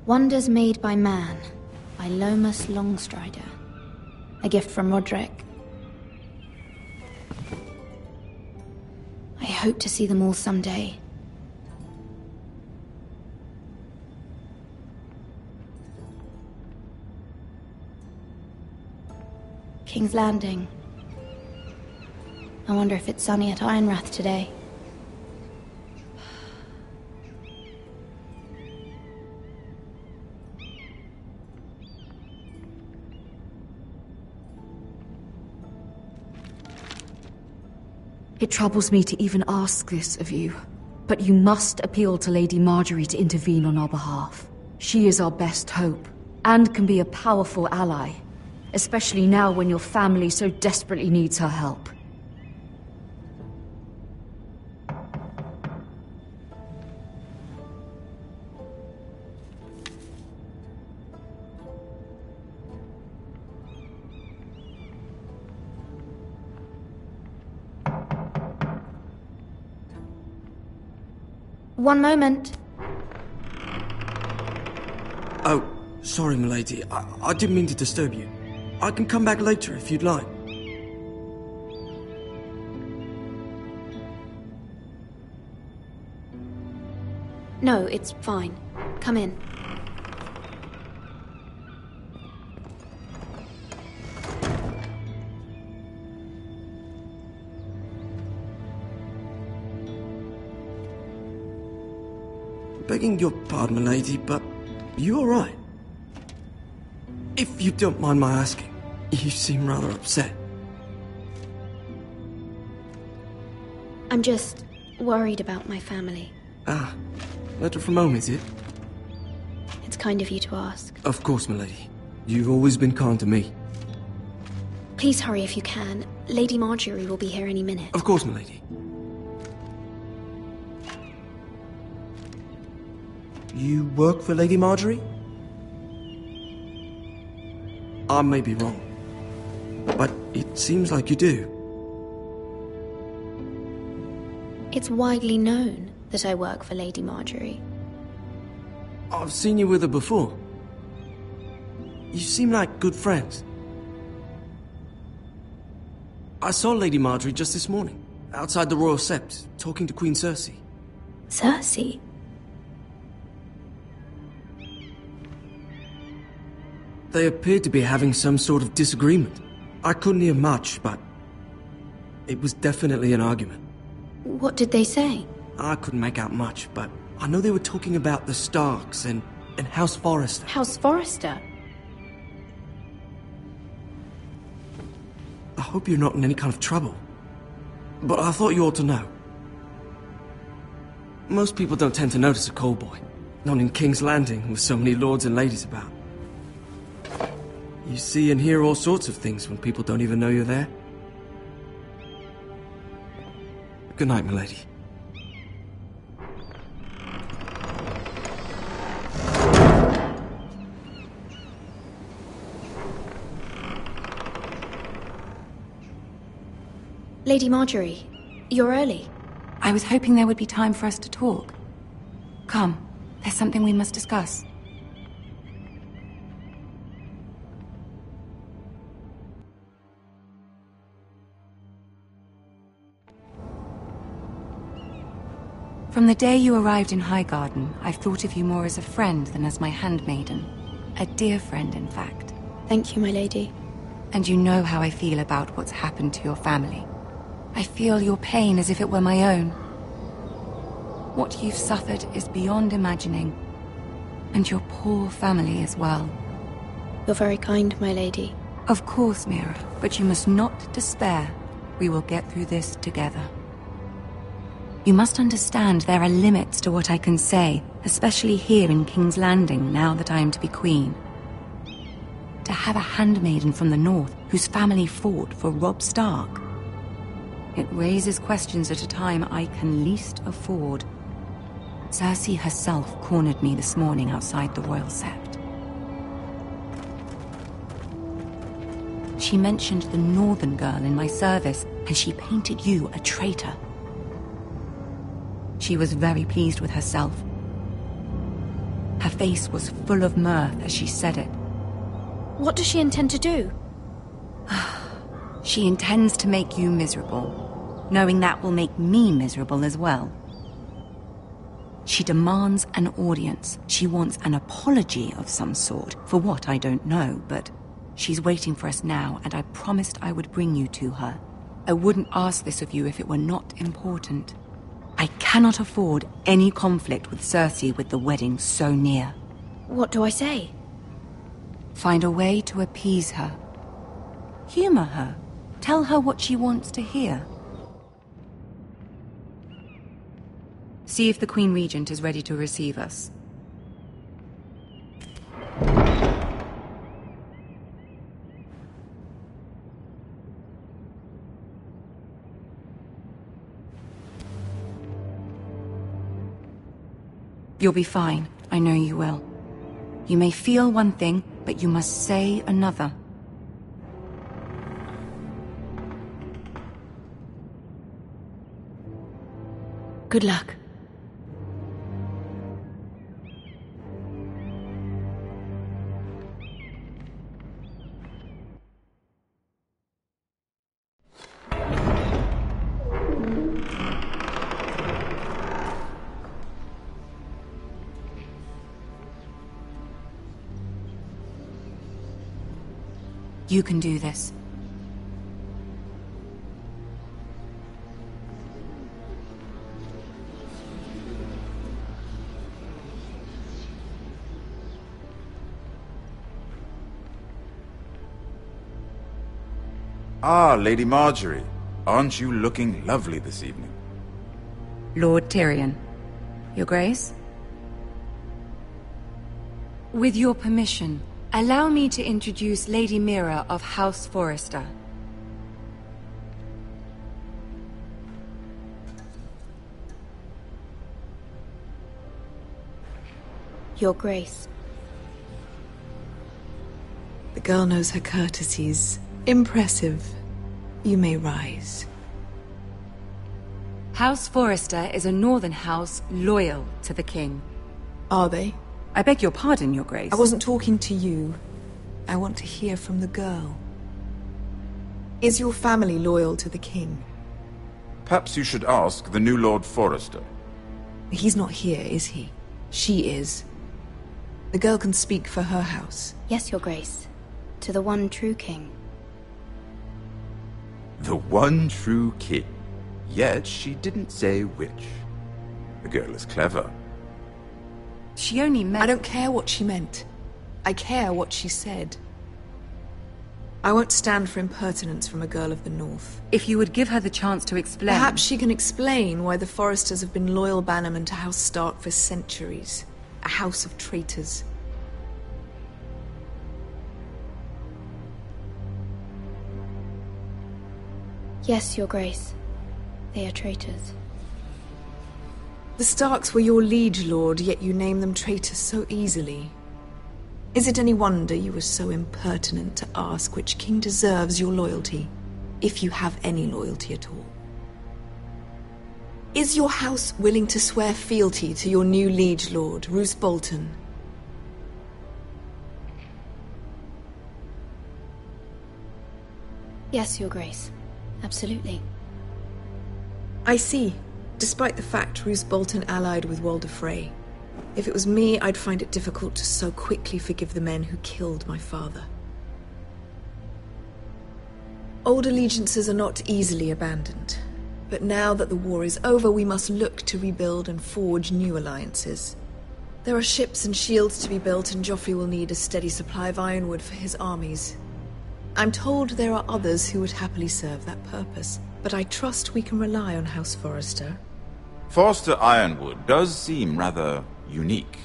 Wonders Made by Man, by Lomas Longstrider. A gift from Roderick. I hope to see them all someday. King's Landing. I wonder if it's sunny at Ironrath today. It troubles me to even ask this of you, but you must appeal to Lady Marjorie to intervene on our behalf. She is our best hope, and can be a powerful ally, especially now when your family so desperately needs her help. One moment. Oh, sorry, milady. I didn't mean to disturb you. I can come back later if you'd like. No, it's fine. Come in. Begging your pardon, milady, but you all right? If you don't mind my asking, you seem rather upset. I'm just worried about my family. Ah, letter from home, is it? It's kind of you to ask. Of course, milady. You've always been kind to me. Please hurry if you can. Lady Marjorie will be here any minute. Of course, milady. You work for Lady Marjorie? I may be wrong, but it seems like you do. It's widely known that I work for Lady Marjorie. I've seen you with her before. You seem like good friends. I saw Lady Marjorie just this morning, outside the Royal Sept, talking to Queen Cersei. Cersei? They appeared to be having some sort of disagreement. I couldn't hear much, but it was definitely an argument. What did they say? I couldn't make out much, but I know they were talking about the Starks and House Forrester. House Forrester? I hope you're not in any kind of trouble, but I thought you ought to know. Most people don't tend to notice a callboy, not in King's Landing with so many lords and ladies about. You see and hear all sorts of things when people don't even know you're there. Good night, milady. Lady Marjorie, you're early. I was hoping there would be time for us to talk. Come, there's something we must discuss. From the day you arrived in Highgarden, I've thought of you more as a friend than as my handmaiden. A dear friend, in fact. Thank you, my lady. And you know how I feel about what's happened to your family. I feel your pain as if it were my own. What you've suffered is beyond imagining. And your poor family as well. You're very kind, my lady. Of course, Mira, but you must not despair. We will get through this together. You must understand there are limits to what I can say, especially here in King's Landing, now that I am to be queen. To have a handmaiden from the north whose family fought for Robb Stark. It raises questions at a time I can least afford. Cersei herself cornered me this morning outside the Royal Sept. She mentioned the northern girl in my service, and she painted you a traitor. She was very pleased with herself. Her face was full of mirth as she said it. What does she intend to do? She intends to make you miserable, knowing that will make me miserable as well. She demands an audience. She wants an apology of some sort, for what I don't know, but she's waiting for us now, and I promised I would bring you to her. I wouldn't ask this of you if it were not important. I cannot afford any conflict with Cersei with the wedding so near. What do I say? Find a way to appease her. Humor her. Tell her what she wants to hear. See if the Queen Regent is ready to receive us. You'll be fine. I know you will. You may feel one thing, but you must say another. Good luck. You can do this. Ah, Lady Marjorie. Aren't you looking lovely this evening? Lord Tyrion. Your Grace? With your permission, allow me to introduce Lady Mira of House Forrester. Your Grace. The girl knows her courtesies Impressive. You may rise. House Forrester is a northern house loyal to the king. Are they? I beg your pardon, Your Grace. I wasn't talking to you. I want to hear from the girl. Is your family loyal to the king? Perhaps you should ask the new Lord Forrester. He's not here, is he? She is. The girl can speak for her house. Yes, Your Grace. To the one true king. The one true king. Yet she didn't say which. The girl is clever. She only meant... I don't care what she meant. I care what she said. I won't stand for impertinence from a girl of the North. If you would give her the chance to explain... Perhaps she can explain why the Forresters have been loyal bannermen to House Stark for centuries. A house of traitors. Yes, Your Grace. They are traitors. The Starks were your liege lord, yet you name them traitors so easily. Is it any wonder you were so impertinent to ask which king deserves your loyalty, if you have any loyalty at all? Is your house willing to swear fealty to your new liege lord, Roose Bolton? Yes, Your Grace. Absolutely. I see. Despite the fact Roose Bolton allied with Walder Frey. If it was me, I'd find it difficult to so quickly forgive the men who killed my father. Old allegiances are not easily abandoned. But now that the war is over, we must look to rebuild and forge new alliances. There are ships and shields to be built, and Joffrey will need a steady supply of ironwood for his armies. I'm told there are others who would happily serve that purpose, but I trust we can rely on House Forrester. Forrester Ironwood does seem rather unique.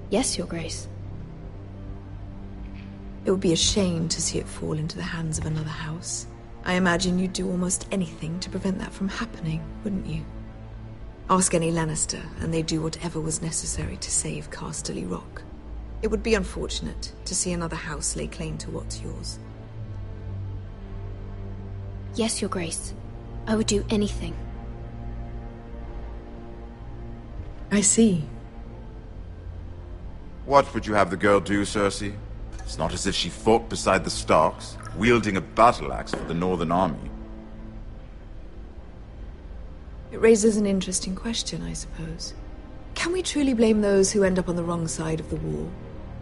Yes, Your Grace. It would be a shame to see it fall into the hands of another house. I imagine you'd do almost anything to prevent that from happening, wouldn't you? Ask any Lannister, and they'd do whatever was necessary to save Casterly Rock. It would be unfortunate to see another house lay claim to what's yours. Yes, Your Grace. I would do anything. I see. What would you have the girl do, Cersei? It's not as if she fought beside the Starks, wielding a battle axe for the Northern Army. It raises an interesting question, I suppose. Can we truly blame those who end up on the wrong side of the war?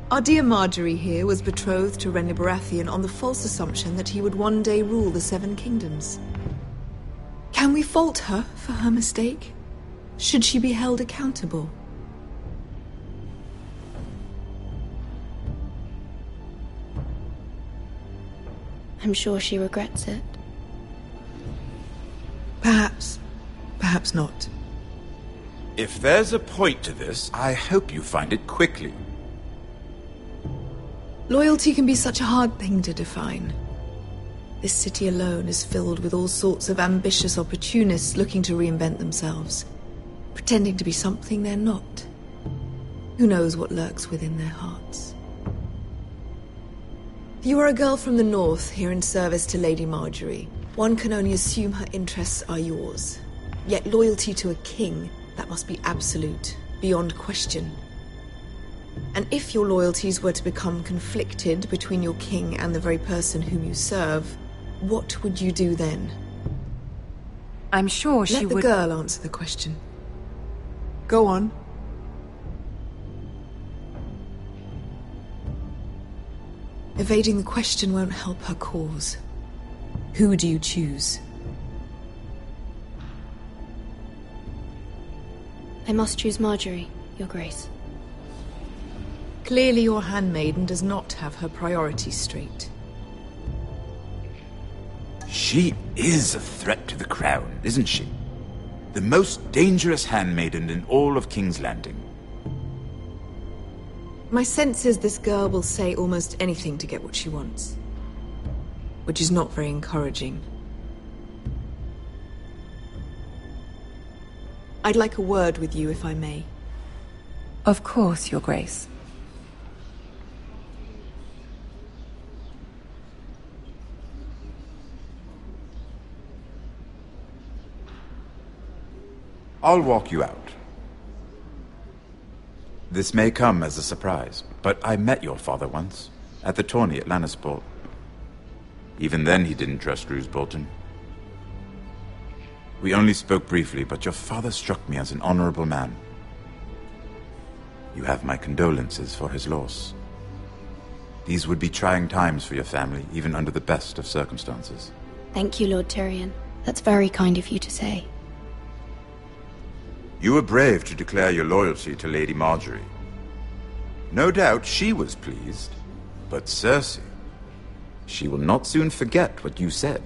Our dear Marjorie here was betrothed to Renly Baratheon on the false assumption that he would one day rule the Seven Kingdoms. Can we fault her for her mistake? Should she be held accountable? I'm sure she regrets it. Perhaps. Perhaps not. If there's a point to this, I hope you find it quickly. Loyalty can be such a hard thing to define. This city alone is filled with all sorts of ambitious opportunists looking to reinvent themselves, pretending to be something they're not. Who knows what lurks within their hearts? You are a girl from the north, here in service to Lady Marjorie. One can only assume her interests are yours. Yet loyalty to a king, that must be absolute, beyond question. And if your loyalties were to become conflicted between your king and the very person whom you serve, what would you do then? I'm sure she would... Let the girl answer the question. Go on. Evading the question won't help her cause. Who do you choose? I must choose Marjorie, Your Grace. Clearly your handmaiden does not have her priorities straight. She is a threat to the crown, isn't she? The most dangerous handmaiden in all of King's Landing. My sense is this girl will say almost anything to get what she wants. Which is not very encouraging. I'd like a word with you, if I may. Of course, Your Grace. I'll walk you out. This may come as a surprise, but I met your father once, at the tourney at Lannisport. Even then he didn't trust Roose Bolton. We only spoke briefly, but your father struck me as an honorable man. You have my condolences for his loss. These would be trying times for your family, even under the best of circumstances. Thank you, Lord Tyrion. That's very kind of you to say. You were brave to declare your loyalty to Lady Margaery. No doubt she was pleased, but Cersei, she will not soon forget what you said.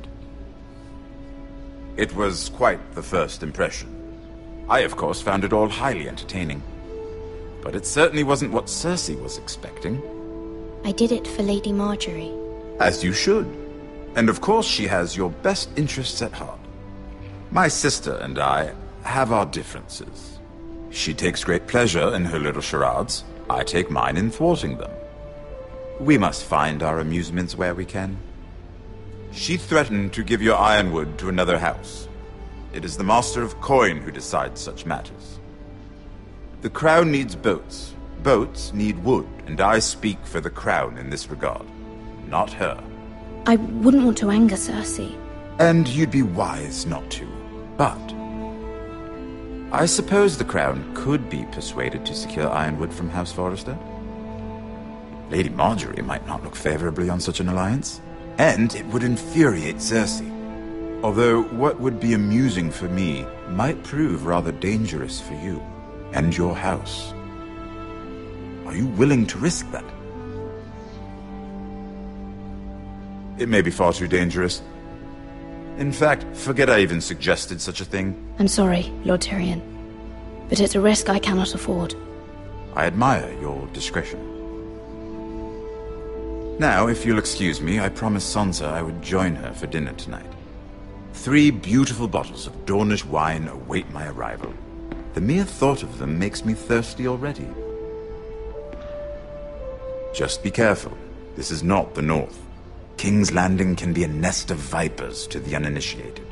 It was quite the first impression. I, of course, found it all highly entertaining. But it certainly wasn't what Cersei was expecting. I did it for Lady Margaery. As you should. And of course she has your best interests at heart. My sister and I have our differences. She takes great pleasure in her little charades. I take mine in thwarting them. We must find our amusements where we can. She threatened to give your ironwood to another house. It is the Master of Coin who decides such matters. The Crown needs boats. Boats need wood, and I speak for the Crown in this regard, not her. I wouldn't want to anger Cersei. And you'd be wise not to. But I suppose the Crown could be persuaded to secure ironwood from House Forrester. Lady Margaery might not look favorably on such an alliance, and it would infuriate Cersei. Although what would be amusing for me might prove rather dangerous for you and your house. Are you willing to risk that? It may be far too dangerous. In fact, forget I even suggested such a thing. I'm sorry, Lord Tyrion, but it's a risk I cannot afford. I admire your discretion. Now, if you'll excuse me, I promised Sansa I would join her for dinner tonight. 3 beautiful bottles of Dornish wine await my arrival. The mere thought of them makes me thirsty already. Just be careful. This is not the North. King's Landing can be a nest of vipers to the uninitiated.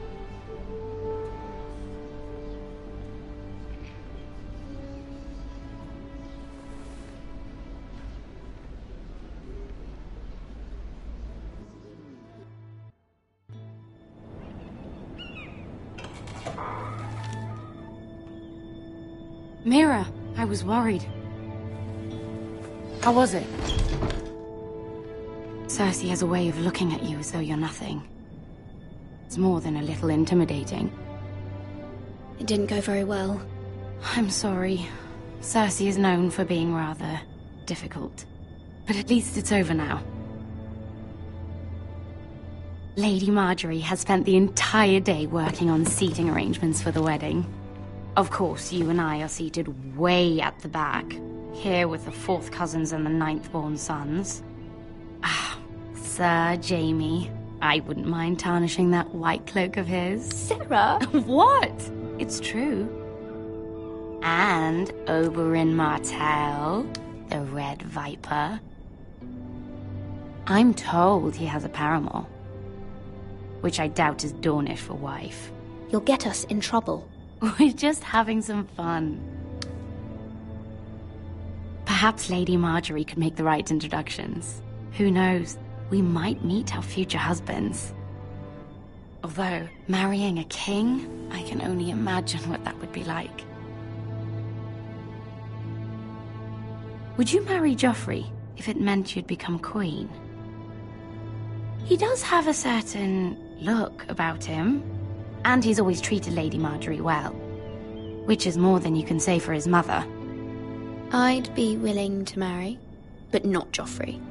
Mira, I was worried. How was it? Cersei has a way of looking at you as though you're nothing. It's more than a little intimidating. It didn't go very well. I'm sorry. Cersei is known for being rather difficult. But at least it's over now. Lady Margaery has spent the entire day working on seating arrangements for the wedding. Of course, you and I are seated way at the back, here with the 4th cousins and the 9th-born sons. Ah, Sir Jaime. I wouldn't mind tarnishing that white cloak of his. Sarah! What? It's true. And Oberyn Martell, the Red Viper. I'm told he has a paramour, which I doubt is Dornish for wife. You'll get us in trouble. We're just having some fun. Perhaps Lady Margaery could make the right introductions. Who knows? We might meet our future husbands. Although, marrying a king, I can only imagine what that would be like. Would you marry Joffrey if it meant you'd become queen? He does have a certain look about him. And he's always treated Lady Margaery well. Which is more than you can say for his mother. I'd be willing to marry, but not Joffrey.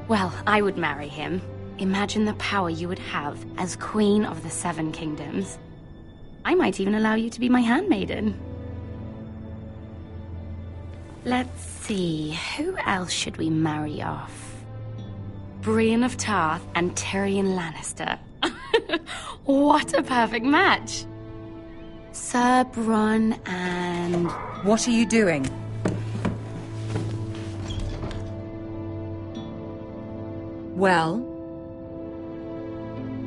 Well, I would marry him. Imagine the power you would have as Queen of the 7 Kingdoms. I might even allow you to be my handmaiden. Let's see, who else should we marry off? Brienne of Tarth and Tyrion Lannister. What a perfect match! Sir Bronn and... What are you doing? Well?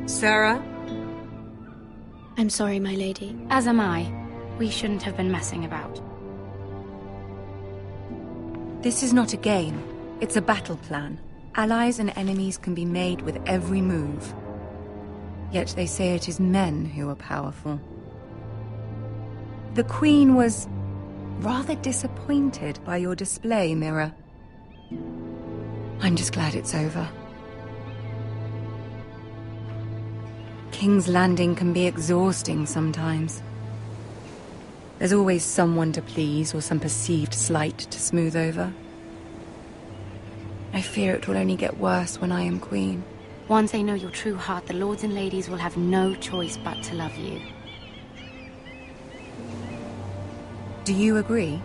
Sarah? I'm sorry, my lady. As am I. We shouldn't have been messing about. This is not a game. It's a battle plan. Allies and enemies can be made with every move. Yet they say it is men who are powerful. The Queen was rather disappointed by your display, Mira. I'm just glad it's over. King's Landing can be exhausting sometimes. There's always someone to please or some perceived slight to smooth over. I fear it will only get worse when I am queen. Once they know your true heart, the lords and ladies will have no choice but to love you. Do you agree?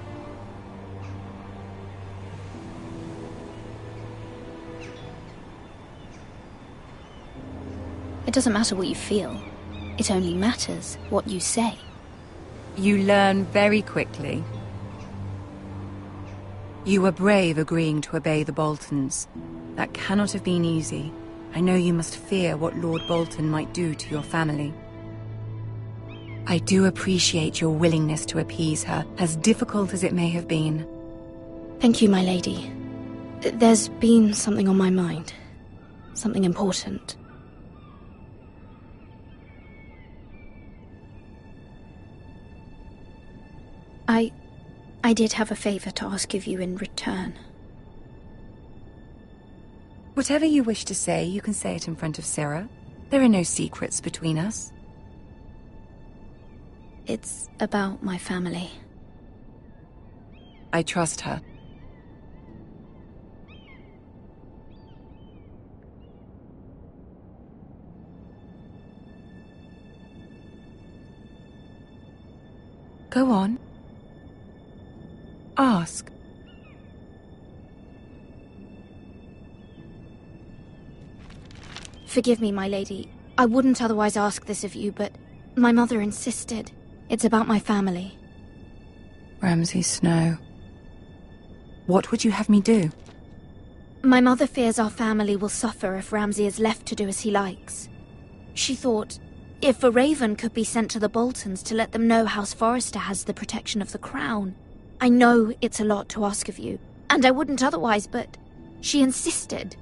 It doesn't matter what you feel. It only matters what you say. You learn very quickly. You were brave agreeing to obey the Boltons. That cannot have been easy. I know you must fear what Lord Bolton might do to your family. I do appreciate your willingness to appease her, as difficult as it may have been. Thank you, my lady. There's been something on my mind. Something important. I did have a favor to ask of you in return. Whatever you wish to say, you can say it in front of Sarah. There are no secrets between us. It's about my family. I trust her. Go on. Ask. Forgive me, my lady. I wouldn't otherwise ask this of you, but my mother insisted. It's about my family. Ramsay Snow. What would you have me do? My mother fears our family will suffer if Ramsay is left to do as he likes. She thought, if a raven could be sent to the Boltons to let them know House Forrester has the protection of the crown. I know it's a lot to ask of you, and I wouldn't otherwise, but she insisted.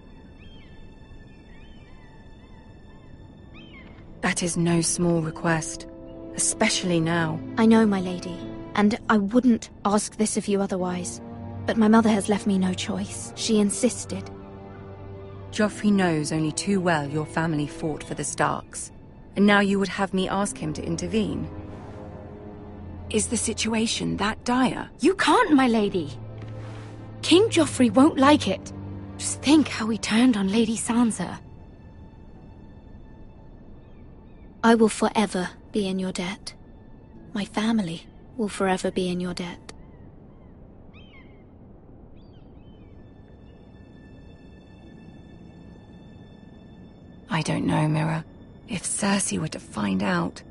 That is no small request, especially now. I know, my lady, and I wouldn't ask this of you otherwise. But my mother has left me no choice. She insisted. Joffrey knows only too well your family fought for the Starks, and now you would have me ask him to intervene. Is the situation that dire? You can't, my lady. King Joffrey won't like it. Just think how he turned on Lady Sansa. I will forever be in your debt. My family will forever be in your debt. I don't know, Mira. If Cersei were to find out...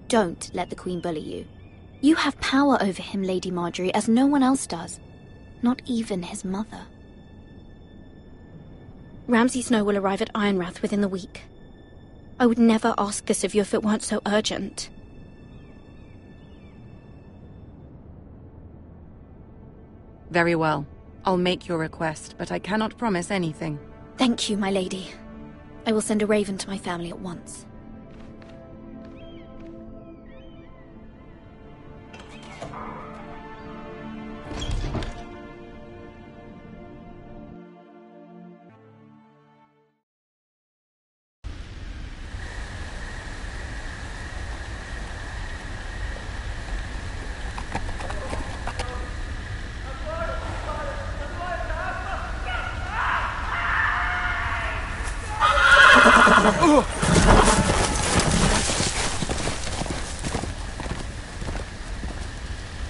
Don't let the Queen bully you. You have power over him, Lady Marjorie, as no one else does. Not even his mother. Ramsay Snow will arrive at Ironrath within the week. I would never ask this of you if it weren't so urgent. Very well. I'll make your request, but I cannot promise anything. Thank you, my lady. I will send a raven to my family at once.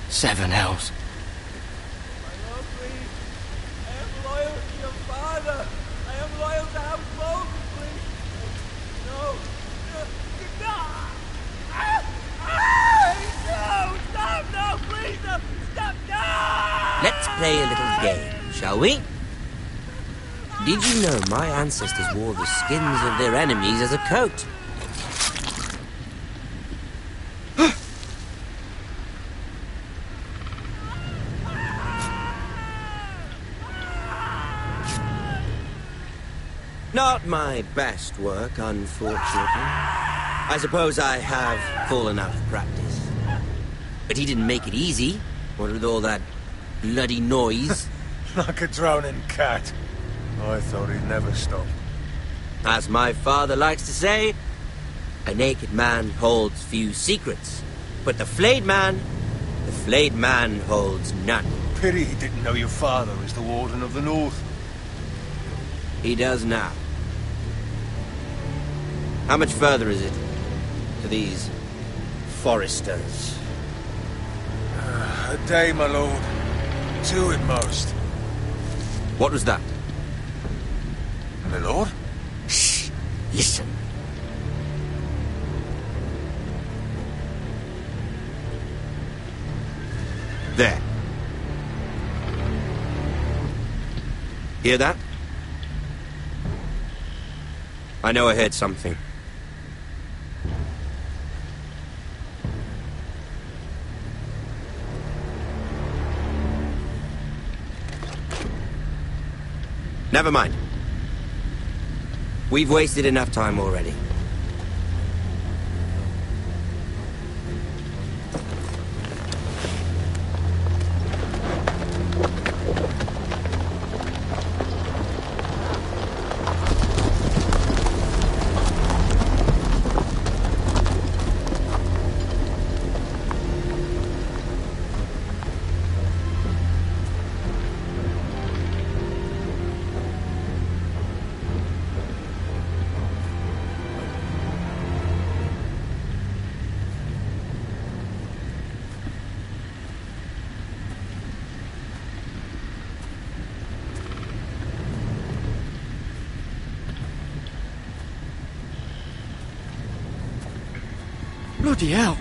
Seven hells. Let's play a little game, shall we? Did you know my ancestors wore the skins of their enemies as a coat? Not my best work, unfortunately. I suppose I have fallen out of practice. But he didn't make it easy, what with all that bloody noise. Like a drowning cat. I thought he'd never stop. As my father likes to say, a naked man holds few secrets. But the flayed man holds none. Pity he didn't know your father is the Warden of the North. He does now. How much further is it to these foresters? A day, my lord. 2 at most. What was that? My lord? Shh! Listen. There. Hear that? I know I heard something. Never mind. We've wasted enough time already. Bloody hell!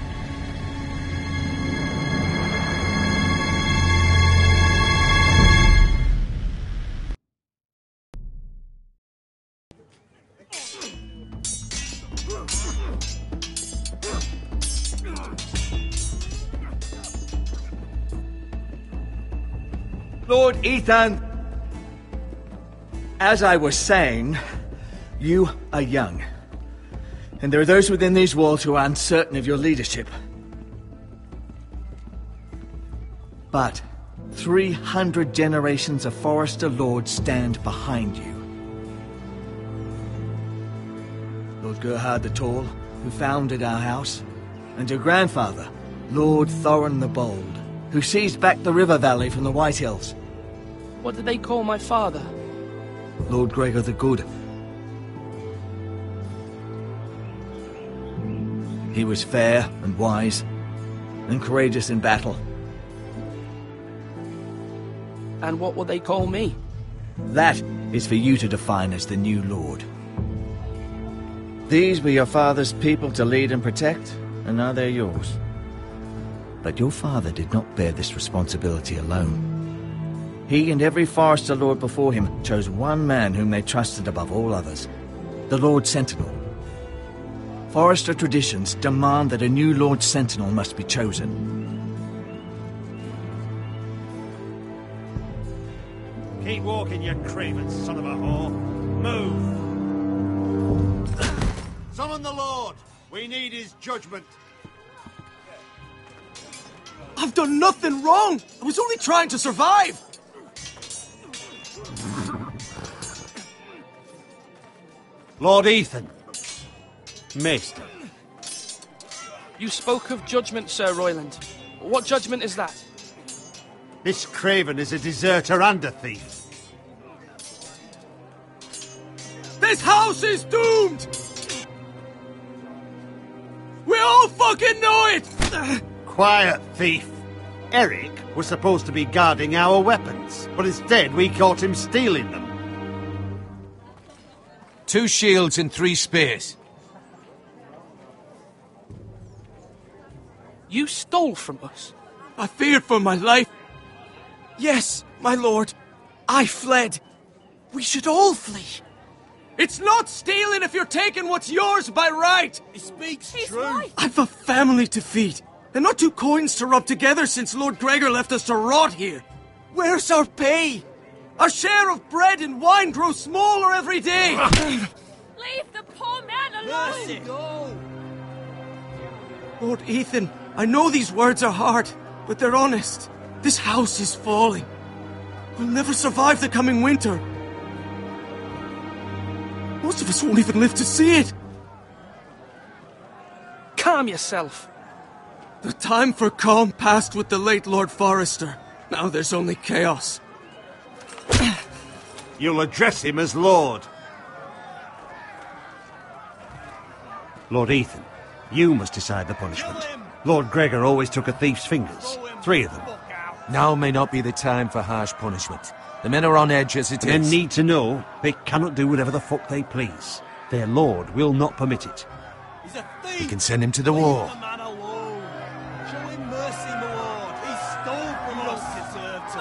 Lord Ethan, as I was saying, you are young. And there are those within these walls who are uncertain of your leadership. But 300 generations of Forester Lords stand behind you. Lord Gerhard the Tall, who founded our house, and your grandfather, Lord Thorin the Bold, who seized back the river valley from the White Hills. What did they call my father? Lord Gregor the Good. He was fair and wise, and courageous in battle. And what will they call me? That is for you to define as the new Lord. These were your father's people to lead and protect, and now they're yours. But your father did not bear this responsibility alone. He and every Forester Lord before him chose one man whom they trusted above all others, the Lord Sentinel. Forester traditions demand that a new Lord Sentinel must be chosen. Keep walking, you craven son of a whore. Move! Summon the Lord! We need his judgment. I've done nothing wrong! I was only trying to survive! Lord Ethan. Maester. You spoke of judgment, Sir Royland. What judgment is that? This craven is a deserter and a thief. This house is doomed! We all fucking know it! Quiet, thief. Eric was supposed to be guarding our weapons, but instead we caught him stealing them. 2 shields and 3 spears. You stole from us. I feared for my life. Yes, my lord. I fled. We should all flee. It's not stealing if you're taking what's yours by right. He speaks true. Right. I've a family to feed, and not two coins to rub together since Lord Gregor left us to rot here. Where's our pay? Our share of bread and wine grows smaller every day. Leave the poor man alone! Lord Ethan, I know these words are hard, but they're honest. This house is falling. We'll never survive the coming winter. Most of us won't even live to see it. Calm yourself. The time for calm passed with the late Lord Forrester. Now there's only chaos. You'll address him as Lord. Lord Ethan, you must decide the punishment. Lord Gregor always took a thief's fingers. 3 of them. Now may not be the time for harsh punishment. The men are on edge as it is. Men need to know they cannot do whatever the fuck they please. Their lord will not permit it. He's a thief! We can send him to the war. Show him mercy, my lord. He stole from us. Deserve to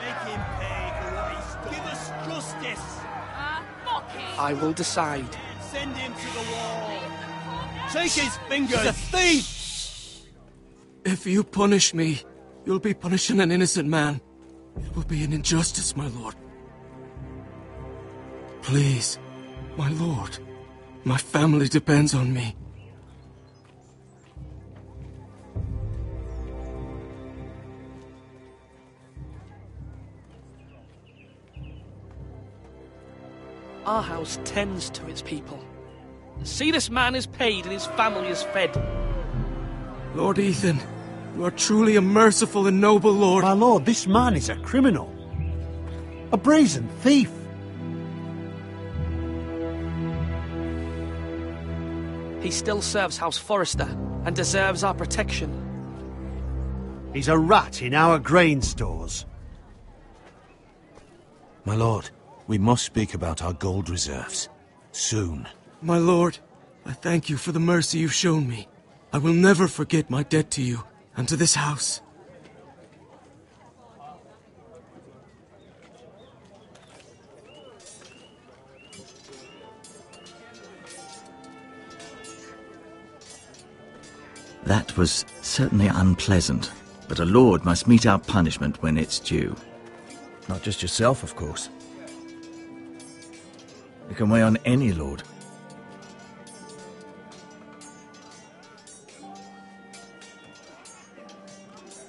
make him pay for what he stole. Give us justice. Fuck him! I will decide. Send him to the wall. Take his fingers. He's a thief! If you punish me, you'll be punishing an innocent man. It will be an injustice, my lord. Please, my lord. My family depends on me. Our house tends to its people. See, this man is paid and his family is fed. Lord Ethan, you are truly a merciful and noble lord. My lord, this man is a criminal. A brazen thief. He still serves House Forrester and deserves our protection. He's a rat in our grain stores. My lord, we must speak about our gold reserves. Soon. My lord, I thank you for the mercy you've shown me. I will never forget my debt to you and to this house. That was certainly unpleasant, but a lord must mete out punishment when it's due. Not just yourself, of course. It can weigh on any lord.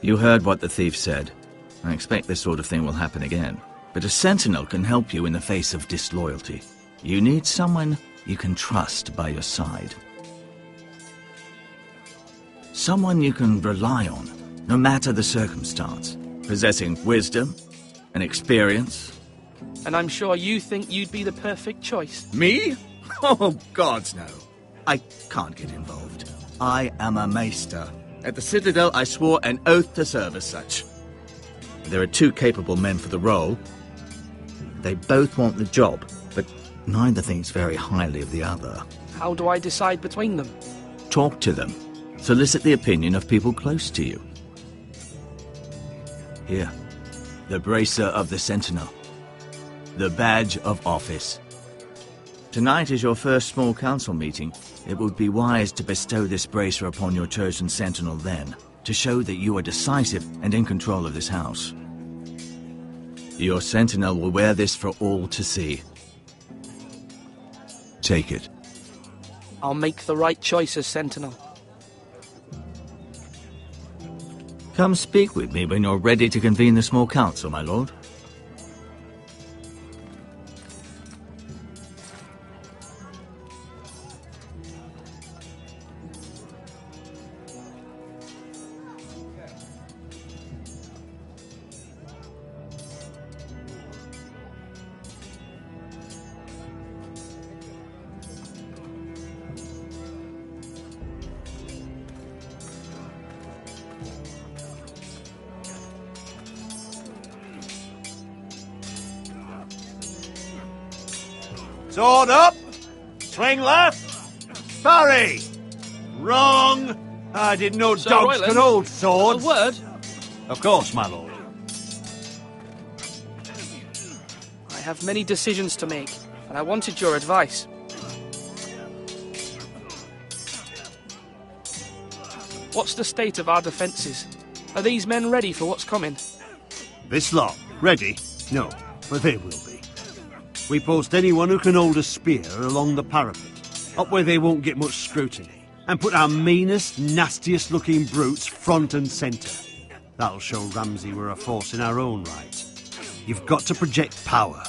You heard what the thief said. I expect this sort of thing will happen again. But a sentinel can help you in the face of disloyalty. You need someone you can trust by your side. Someone you can rely on, no matter the circumstance. Possessing wisdom and experience. And I'm sure you think you'd be the perfect choice. Me? Oh, gods no. I can't get involved. I am a maester. At the Citadel, I swore an oath to serve as such. There are 2 capable men for the role. They both want the job, but neither thinks very highly of the other. How do I decide between them? Talk to them. Solicit the opinion of people close to you. Here, the bracer of the Sentinel. The badge of office. Tonight is your first small council meeting. It would be wise to bestow this bracer upon your chosen sentinel then, to show that you are decisive and in control of this house. Your sentinel will wear this for all to see. Take it. I'll make the right choice as sentinel. Come speak with me when you're ready to convene the small council, my lord. Sword up! Swing left! Parry! Wrong! I didn't know Sir dogs Royland, could hold swords. A word? Of course, my lord. I have many decisions to make, and I wanted your advice. What's the state of our defences? Are these men ready for what's coming? This lot, ready? No, but they will be. We post anyone who can hold a spear along the parapet, up where they won't get much scrutiny, and put our meanest, nastiest looking brutes front and centre. That'll show Ramsay we're a force in our own right. You've got to project power,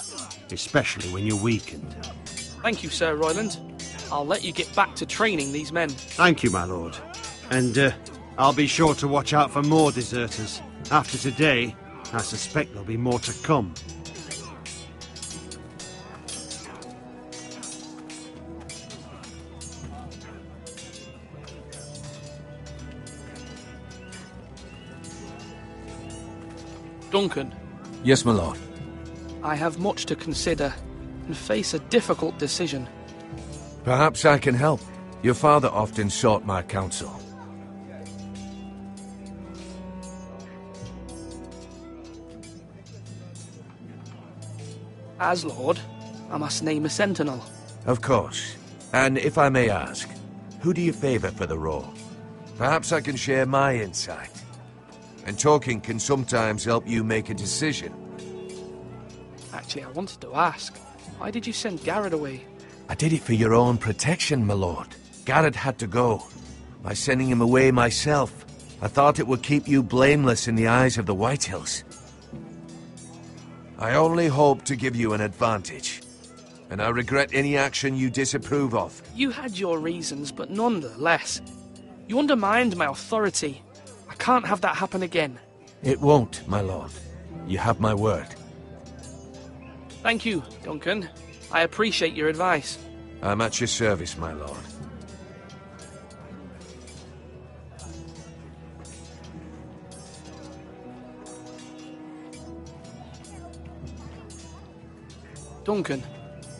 especially when you're weakened. Thank you, Sir Royland. I'll let you get back to training these men. Thank you, my lord. And I'll be sure to watch out for more deserters. After today, I suspect there'll be more to come. Duncan. Yes, my lord. I have much to consider and face a difficult decision. Perhaps I can help. Your father often sought my counsel. As Lord, I must name a sentinel. Of course. And if I may ask, who do you favour for the role? Perhaps I can share my insight. And talking can sometimes help you make a decision. Actually, I wanted to ask, why did you send Garrett away? I did it for your own protection, my lord. Garrett had to go. By sending him away myself, I thought it would keep you blameless in the eyes of the Whitehills. I only hope to give you an advantage, and I regret any action you disapprove of. You had your reasons, but nonetheless, you undermined my authority. I can't have that happen again. It won't, my lord. You have my word. Thank you, Duncan. I appreciate your advice. I'm at your service, my lord. Duncan,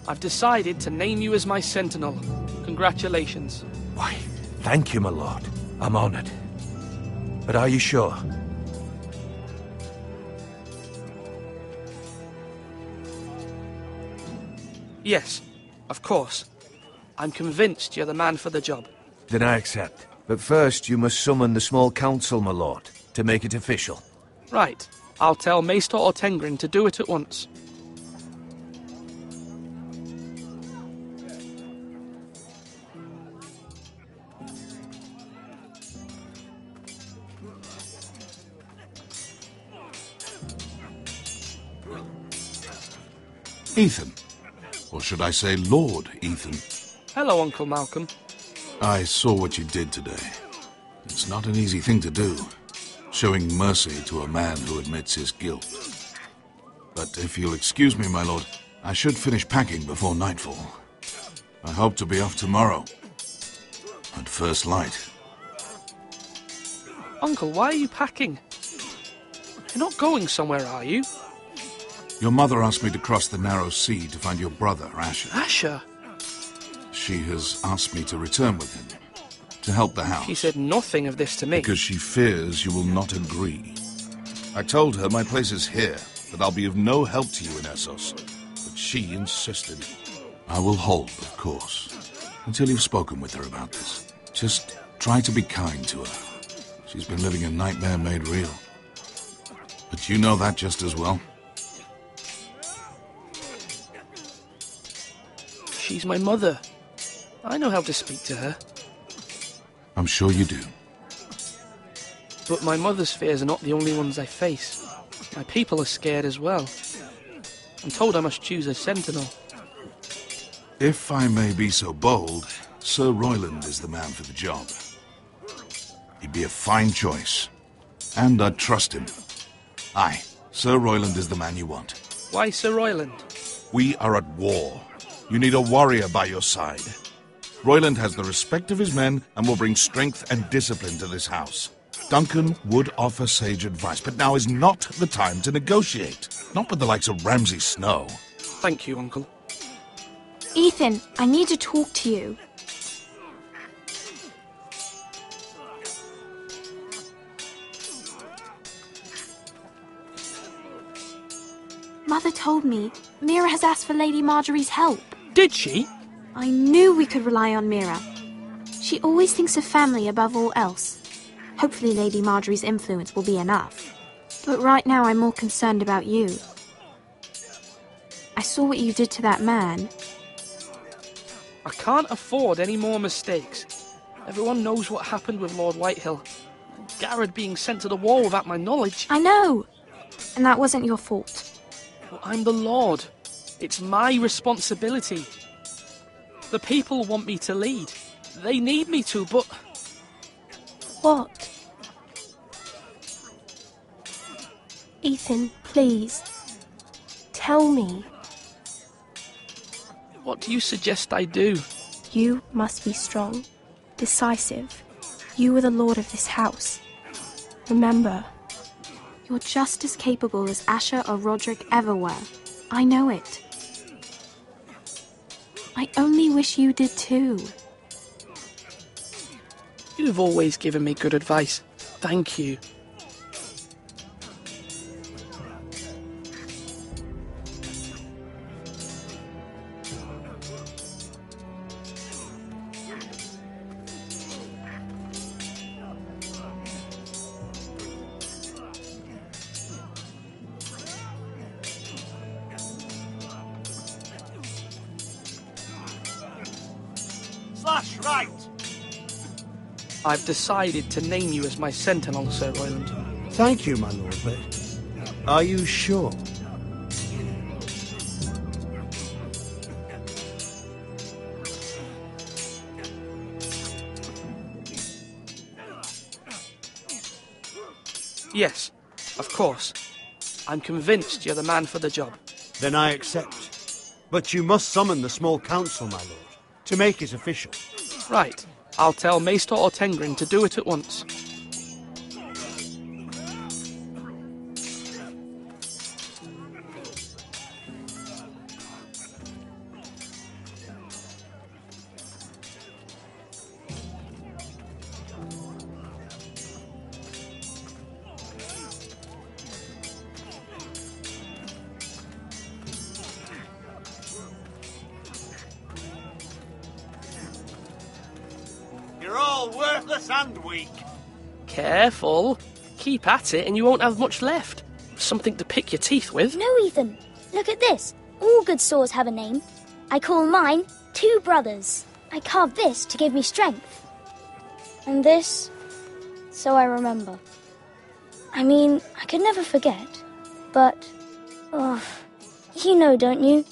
I've decided to name you as my sentinel. Congratulations. Why, thank you, my lord. I'm honored. But are you sure? Yes, of course. I'm convinced you're the man for the job. Then I accept. But first, you must summon the small council, my lord, to make it official. Right. I'll tell Maester Ortengrin to do it at once. Ethan. Or should I say Lord Ethan? Hello, Uncle Malcolm. I saw what you did today. It's not an easy thing to do, showing mercy to a man who admits his guilt. But if you'll excuse me, my lord, I should finish packing before nightfall. I hope to be off tomorrow. At first light. Uncle, why are you packing? You're not going somewhere, are you? Your mother asked me to cross the narrow sea to find your brother, Asher. Asher? She has asked me to return with him, to help the house. She said nothing of this to me. Because she fears you will not agree. I told her my place is here, that I'll be of no help to you in Essos. But she insisted. I will hold, of course, until you've spoken with her about this. Just try to be kind to her. She's been living a nightmare made real. But you know that just as well. She's my mother. I know how to speak to her. I'm sure you do. But my mother's fears are not the only ones I face. My people are scared as well. I'm told I must choose a sentinel. If I may be so bold, Sir Royland is the man for the job. He'd be a fine choice. And I'd trust him. Aye, Sir Royland is the man you want. Why Sir Royland? We are at war. You need a warrior by your side. Royland has the respect of his men and will bring strength and discipline to this house. Duncan would offer sage advice, but now is not the time to negotiate. Not with the likes of Ramsay Snow. Thank you, Uncle. Ethan, I need to talk to you. Mother told told me, Mira has asked for Lady Marjorie's help. Did she? I knew we could rely on Mira. She always thinks of family above all else. Hopefully Lady Marjorie's influence will be enough. But right now I'm more concerned about you. I saw what you did to that man. I can't afford any more mistakes. Everyone knows what happened with Lord Whitehill. Garrett being sent to the war without my knowledge. I know! And that wasn't your fault. Well, I'm the Lord. It's my responsibility. The people want me to lead. They need me to, but... What? Ethan, please. Tell me. What do you suggest I do? You must be strong, decisive. You are the lord of this house. Remember, you're just as capable as Asher or Roderick ever were. I know it. I only wish you did too. You've always given me good advice. Thank you. Slash right! I've decided to name you as my sentinel, Sir Royland. Thank you, my lord, but are you sure? Yes, of course. I'm convinced you're the man for the job. Then I accept. But you must summon the small council, my lord, to make it official. Right. I'll tell Maester Ortengrin to do it at once. You're all worthless and weak. Careful. Keep at it and you won't have much left. Something to pick your teeth with. No, Ethan. Look at this. All good swords have a name. I call mine Two Brothers. I carved this to give me strength. And this, so I remember. I mean, I could never forget. But, you know, don't you?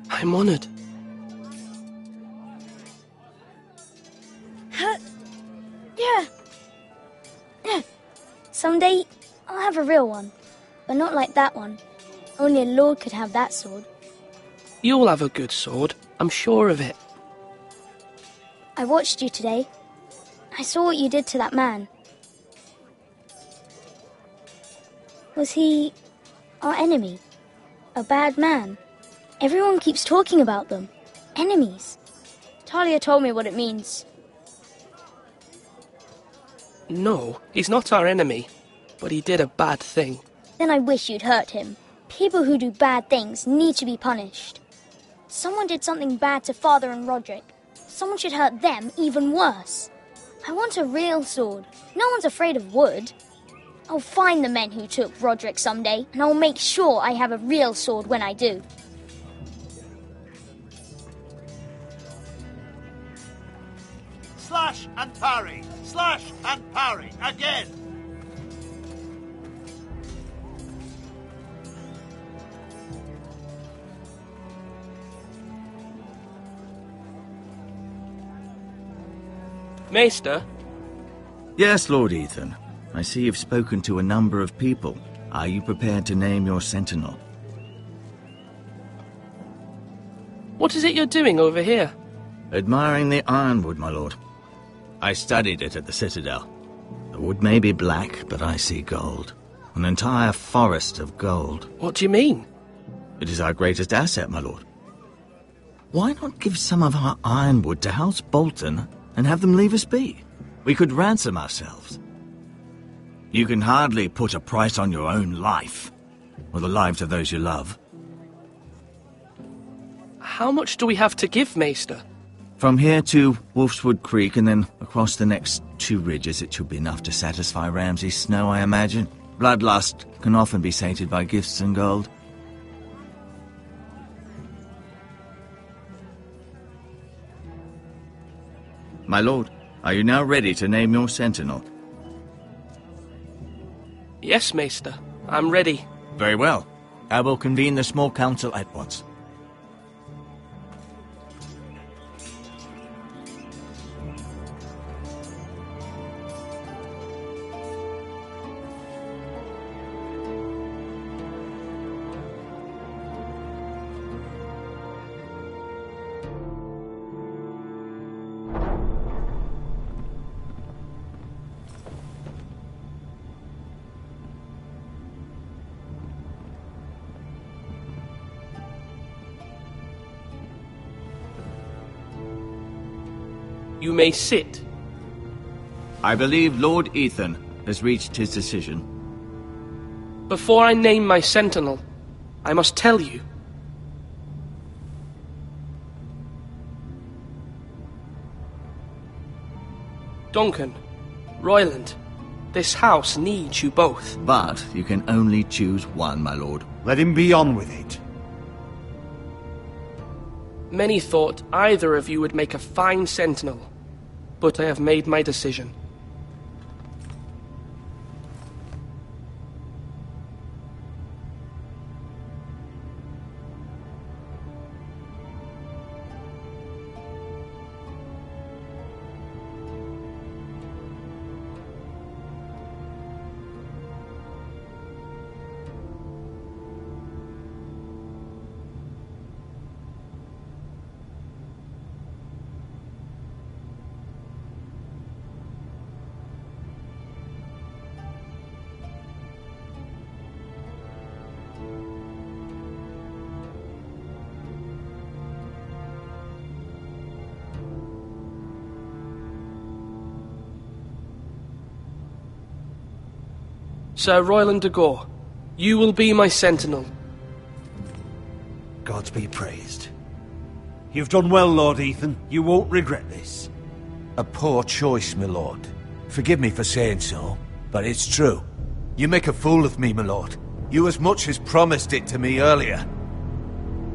I'm honoured. Yeah. Someday, I'll have a real one. But not like that one. Only a lord could have that sword. You'll have a good sword. I'm sure of it. I watched you today. I saw what you did to that man. Was he our enemy? A bad man? Everyone keeps talking about them. Enemies. Talia told me what it means. No, he's not our enemy. But he did a bad thing. Then I wish you'd hurt him. People who do bad things need to be punished. Someone did something bad to Father and Roderick. Someone should hurt them even worse. I want a real sword. No one's afraid of wood. I'll find the men who took Roderick someday, and I'll make sure I have a real sword when I do. Slash and parry! Slash and parry! Again! Maester? Yes, Lord Ethan. I see you've spoken to a number of people. Are you prepared to name your sentinel? What is it you're doing over here? Admiring the ironwood, my lord. I studied it at the Citadel. The wood may be black, but I see gold. An entire forest of gold. What do you mean? It is our greatest asset, my lord. Why not give some of our ironwood to House Bolton and have them leave us be? We could ransom ourselves. You can hardly put a price on your own life. or the lives of those you love. How much do we have to give, Maester? From here to Wolfswood Creek and then across the next 2 ridges, it should be enough to satisfy Ramsay Snow, I imagine. Bloodlust can often be sated by gifts and gold. My lord, are you now ready to name your sentinel? Yes, Maester. I'm ready. Very well. I will convene the small council at once. You may sit. I believe Lord Ethan has reached his decision. Before I name my sentinel, I must tell you. Duncan, Royland, this house needs you both. But you can only choose one, my lord. Let him be on with it. Many thought either of you would make a fine sentinel, but I have made my decision. Sir Royland de Gore, you will be my sentinel. Gods be praised. You've done well, Lord Ethan. You won't regret this. A poor choice, my lord. Forgive me for saying so, but it's true. You make a fool of me, my lord. You as much as promised it to me earlier.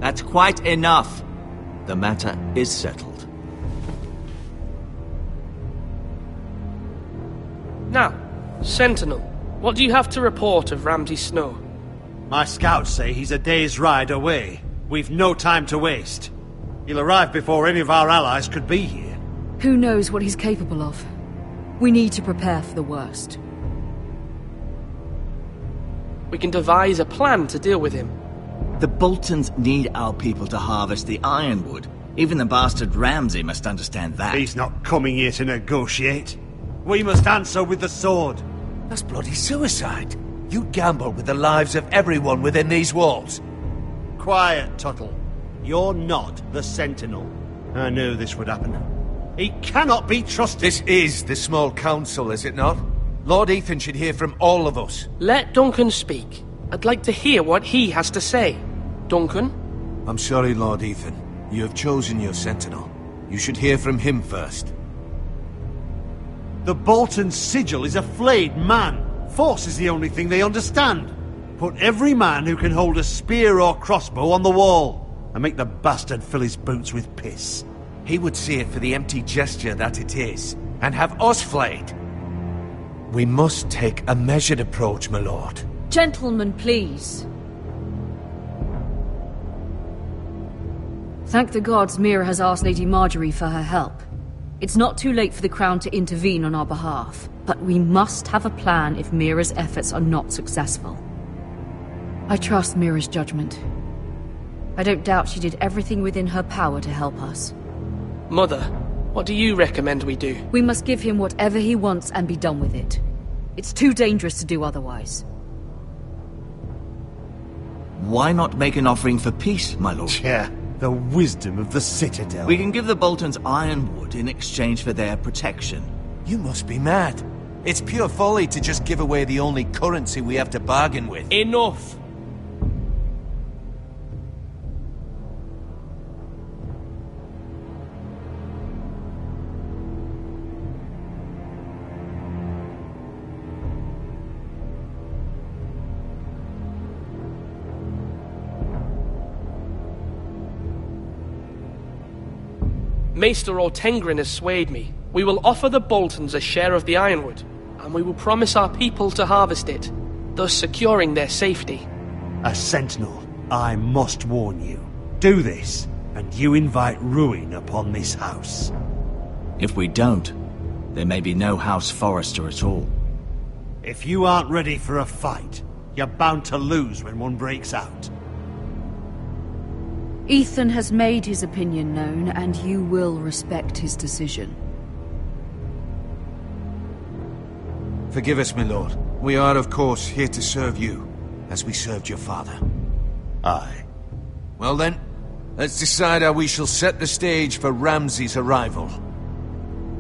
That's quite enough. The matter is settled. Now, sentinel. What do you have to report of Ramsay Snow? My scouts say he's a day's ride away. We've no time to waste. He'll arrive before any of our allies could be here. Who knows what he's capable of? We need to prepare for the worst. We can devise a plan to deal with him. The Boltons need our people to harvest the ironwood. Even the bastard Ramsay must understand that. He's not coming here to negotiate. We must answer with the sword. That's bloody suicide. You gamble with the lives of everyone within these walls. Quiet, Tuttle. You're not the Sentinel. I knew this would happen. He cannot be trusted. This is the small council, is it not? Lord Ethan should hear from all of us. Let Duncan speak. I'd like to hear what he has to say. Duncan? I'm sorry, Lord Ethan. You have chosen your sentinel. You should hear from him first. The Bolton sigil is a flayed man. Force is the only thing they understand. Put every man who can hold a spear or crossbow on the wall, and make the bastard fill his boots with piss. He would see it for the empty gesture that it is, and have us flayed. We must take a measured approach, my lord. Gentlemen, please. Thank the gods Mira has asked Lady Marjorie for her help. It's not too late for the Crown to intervene on our behalf, but we must have a plan if Mira's efforts are not successful. I trust Mira's judgment. I don't doubt she did everything within her power to help us. Mother, what do you recommend we do? We must give him whatever he wants and be done with it. It's too dangerous to do otherwise. Why not make an offering for peace, my lord? Yeah, the wisdom of the Citadel. We can give the Boltons ironwood in exchange for their protection. You must be mad. It's pure folly to just give away the only currency we have to bargain with. Enough! Maester Ortengrin has swayed me. We will offer the Boltons a share of the ironwood, and we will promise our people to harvest it, thus securing their safety. As Sentinel, I must warn you. Do this, and you invite ruin upon this house. If we don't, there may be no House Forrester at all. If you aren't ready for a fight, you're bound to lose when one breaks out. Ethan has made his opinion known, and you will respect his decision. Forgive us, my lord. We are, of course, here to serve you, as we served your father. Aye. Well then, let's decide how we shall set the stage for Ramsay's arrival.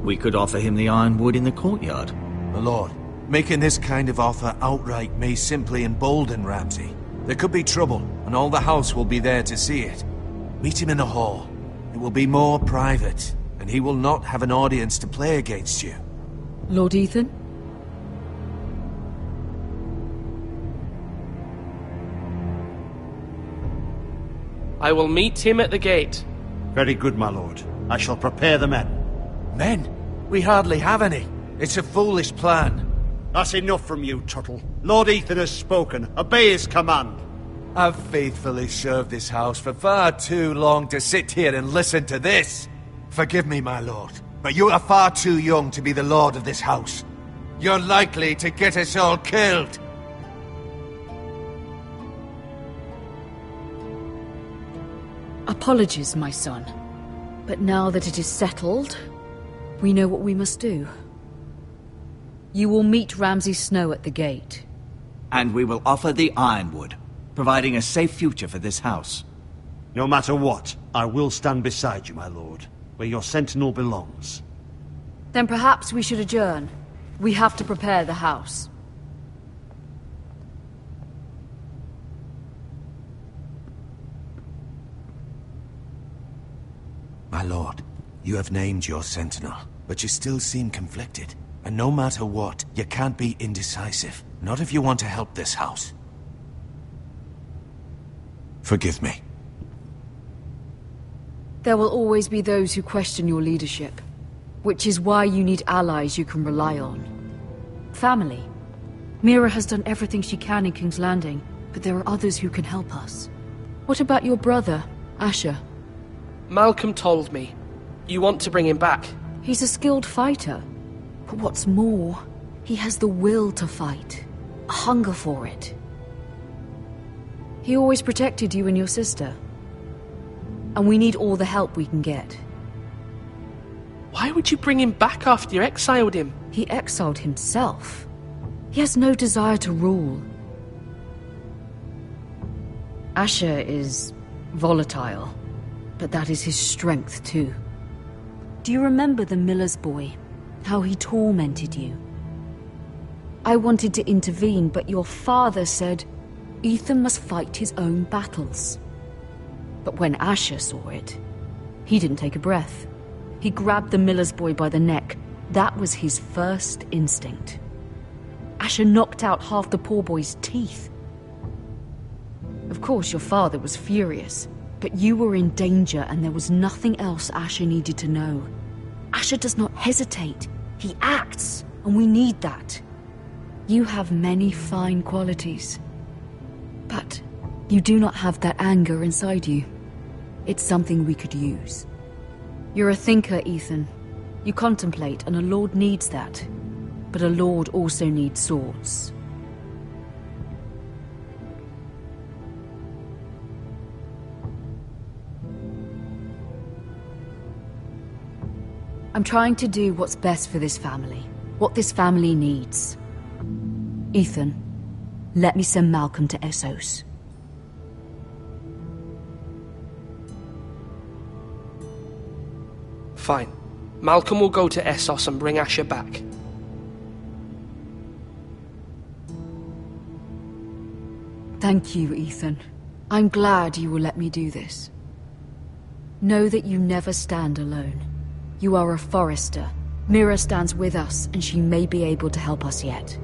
We could offer him the ironwood in the courtyard. My lord, making this kind of offer outright may simply embolden Ramsay. There could be trouble, and all the house will be there to see it. Meet him in the hall. It will be more private, and he will not have an audience to play against you. Lord Ethan? I will meet him at the gate. Very good, my lord. I shall prepare the men. Men? We hardly have any. It's a foolish plan. That's enough from you, Tuttle. Lord Ethan has spoken. Obey his command. I've faithfully served this house for far too long to sit here and listen to this. Forgive me, my lord, but you are far too young to be the lord of this house. You're likely to get us all killed. Apologies, my son. But now that it is settled, we know what we must do. You will meet Ramsay Snow at the gate. And we will offer the ironwood, providing a safe future for this house. No matter what, I will stand beside you, my lord, where your sentinel belongs. Then perhaps we should adjourn. We have to prepare the house. My lord, you have named your sentinel, but you still seem conflicted. And no matter what, you can't be indecisive. Not if you want to help this house. Forgive me. There will always be those who question your leadership, which is why you need allies you can rely on. Family. Mira has done everything she can in King's Landing, but there are others who can help us. What about your brother, Asher? Malcolm told me. You want to bring him back? He's a skilled fighter. But what's more, he has the will to fight. A hunger for it. He always protected you and your sister. And we need all the help we can get. Why would you bring him back after you exiled him? He exiled himself. He has no desire to rule. Asher is volatile, but that is his strength too. Do you remember the miller's boy? How he tormented you? I wanted to intervene, but your father said Ethan must fight his own battles. But when Asher saw it, he didn't take a breath. He grabbed the miller's boy by the neck. That was his first instinct. Asher knocked out half the poor boy's teeth. Of course, your father was furious, but you were in danger and there was nothing else Asher needed to know. Asher does not hesitate. He acts, and we need that. You have many fine qualities, but you do not have that anger inside you. It's something we could use. You're a thinker, Ethan. You contemplate, and a lord needs that. But a lord also needs swords. I'm trying to do what's best for this family. What this family needs. Ethan, let me send Malcolm to Essos. Fine. Malcolm will go to Essos and bring Asher back. Thank you, Ethan. I'm glad you will let me do this. Know that you never stand alone. You are a Forrester. Mira stands with us, and she may be able to help us yet.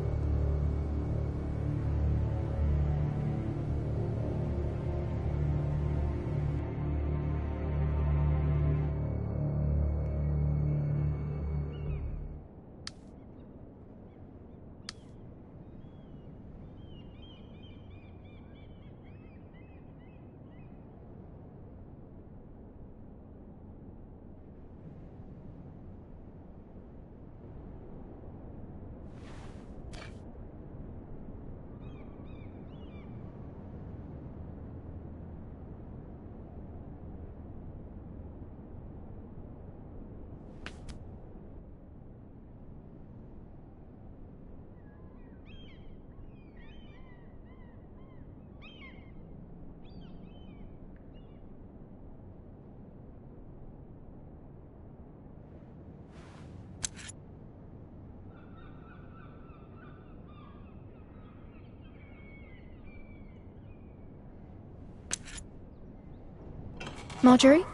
Marjorie?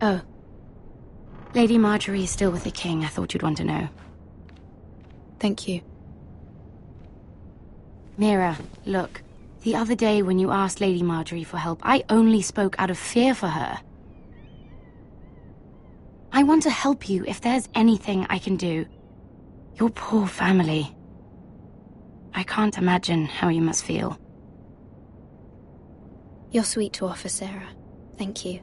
Oh. Lady Marjorie is still with the king. I thought you'd want to know. Thank you. Mira, look. The other day when you asked Lady Marjorie for help, I only spoke out of fear for her. I want to help you if there's anything I can do. Your poor family. I can't imagine how you must feel. You're sweet to offer, Sarah. Thank you.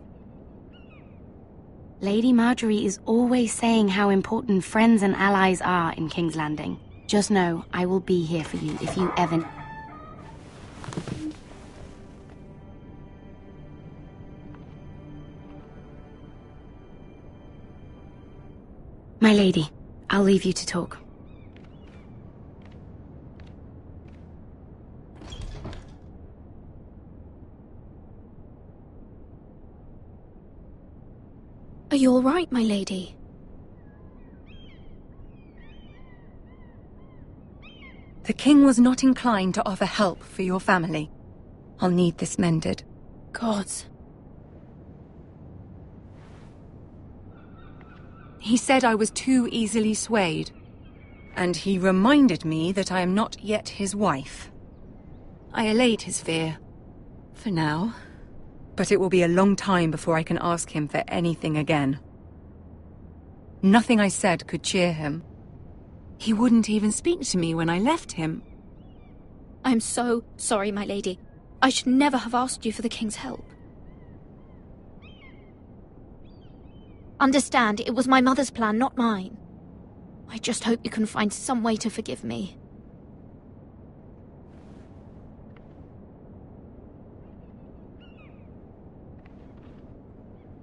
Lady Marjorie is always saying how important friends and allies are in King's Landing. Just know, I will be here for you if you ever... My lady, I'll leave you to talk. Are you all right, my lady? The king was not inclined to offer help for your family. I'll need this mended. Gods. He said I was too easily swayed. And he reminded me that I am not yet his wife. I allayed his fear. For now. But it will be a long time before I can ask him for anything again. Nothing I said could cheer him. He wouldn't even speak to me when I left him. I'm so sorry, my lady. I should never have asked you for the king's help. Understand, it was my mother's plan, not mine. I just hope you can find some way to forgive me.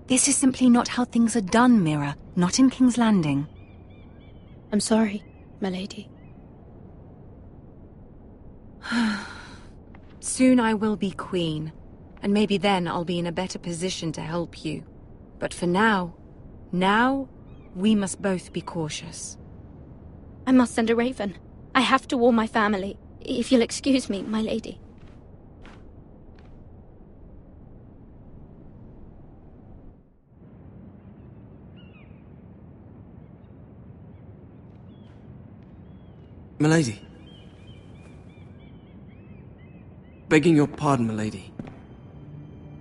This is simply not how things are done, Mira. Not in King's Landing. I'm sorry, my lady. Soon I will be queen, and maybe then I'll be in a better position to help you. But for now, we must both be cautious. I must send a raven. I have to warn my family. If you'll excuse me, my lady. Milady. Begging your pardon, milady.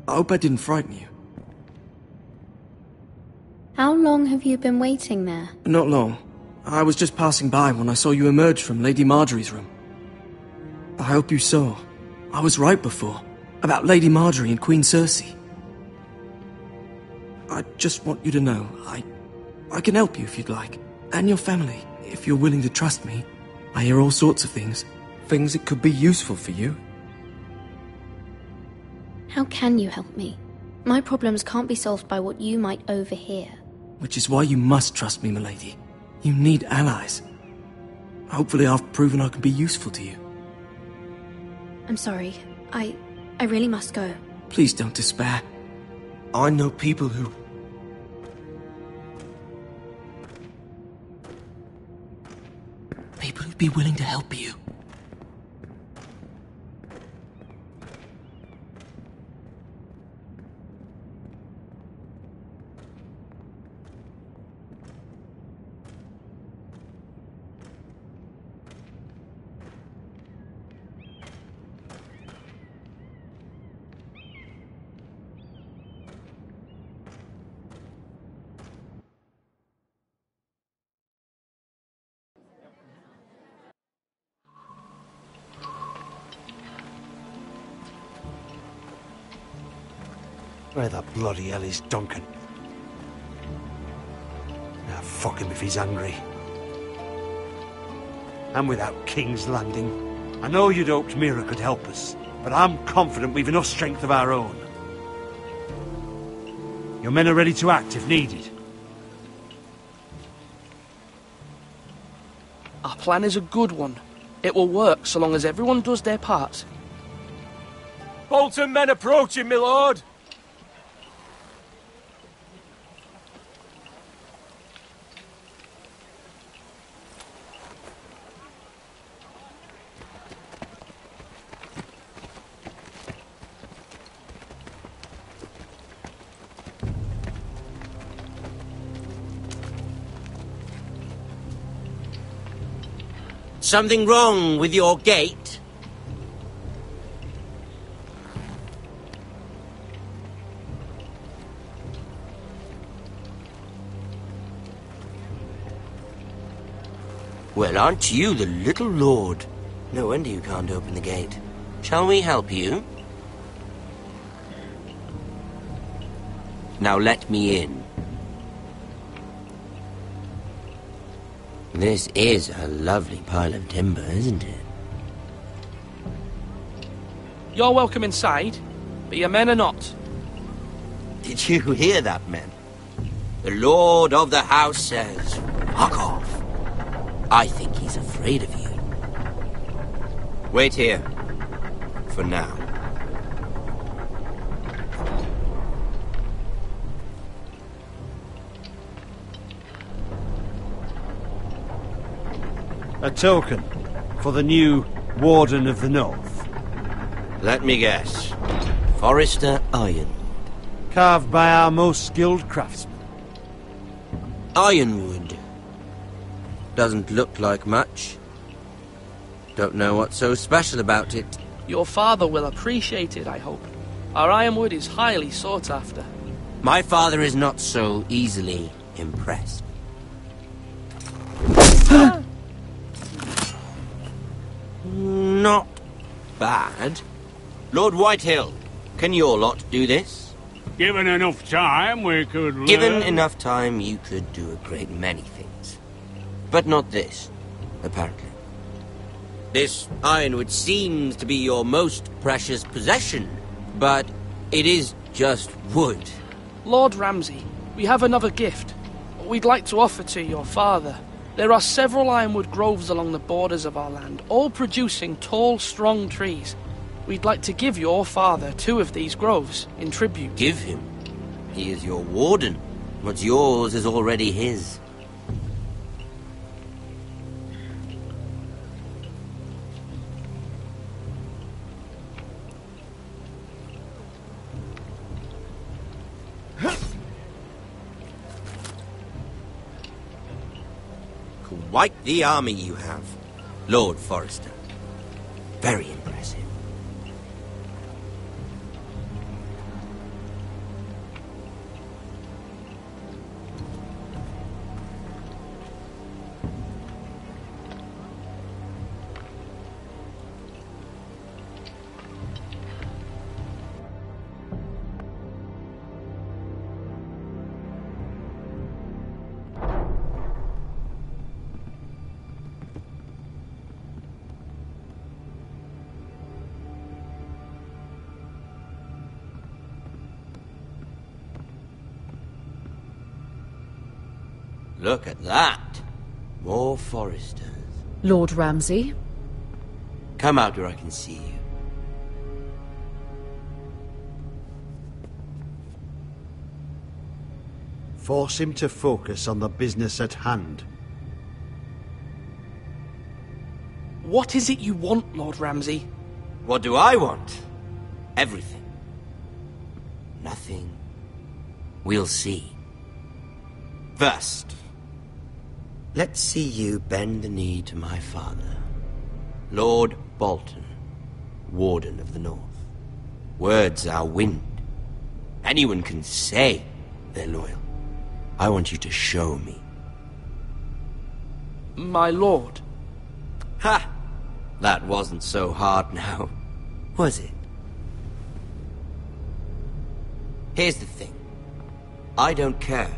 I hope I didn't frighten you. How long have you been waiting there? Not long. I was just passing by when I saw you emerge from Lady Marjorie's room. I hope you saw. I was right before. About Lady Marjorie and Queen Cersei. I just want you to know, I can help you if you'd like. And your family, if you're willing to trust me. I hear all sorts of things. Things that could be useful for you. How can you help me? My problems can't be solved by what you might overhear. Which is why you must trust me, milady. You need allies. Hopefully I've proven I can be useful to you. I'm sorry. I really must go. Please don't despair. I know people who... People who'd be willing to help you. Where the bloody hell is Duncan? Now fuck him if he's angry. And without King's Landing. I know you'd hoped Mira could help us, but I'm confident we've enough strength of our own. Your men are ready to act if needed. Our plan is a good one. It will work so long as everyone does their part. Bolton men approaching, my lord! Something wrong with your gate? Well, aren't you the little lord? No wonder you can't open the gate. Shall we help you? Now let me in. This is a lovely pile of timber, isn't it? You're welcome inside, but your men are not. Did you hear that, men? The lord of the house says, fuck off. I think he's afraid of you. Wait here. For now. A token for the new Warden of the North. Let me guess. Forrester Ironwood. Carved by our most skilled craftsmen. Ironwood. Doesn't look like much. Don't know what's so special about it. Your father will appreciate it, I hope. Our ironwood is highly sought after. My father is not so easily impressed. Not bad. Lord Whitehill, can your lot do this? Given enough time, we could learn. Given enough time, you could do a great many things. But not this, apparently. This ironwood seems to be your most precious possession, but it is just wood. Lord Ramsay, we have another gift. We'd like to offer to your father. There are several ironwood groves along the borders of our land, all producing tall, strong trees. We'd like to give your father 2 of these groves in tribute. Give him? He is your warden. What's yours is already his. Quite the army you have, Lord Forrester. Very impressive. Look at that. More Forresters. Lord Ramsay? Come out where I can see you. Force him to focus on the business at hand. What is it you want, Lord Ramsay? What do I want? Everything. Nothing. We'll see. First, let's see you bend the knee to my father, Lord Bolton, Warden of the North. Words are wind. Anyone can say they're loyal. I want you to show me. My lord. Ha! That wasn't so hard now, was it? Here's the thing. I don't care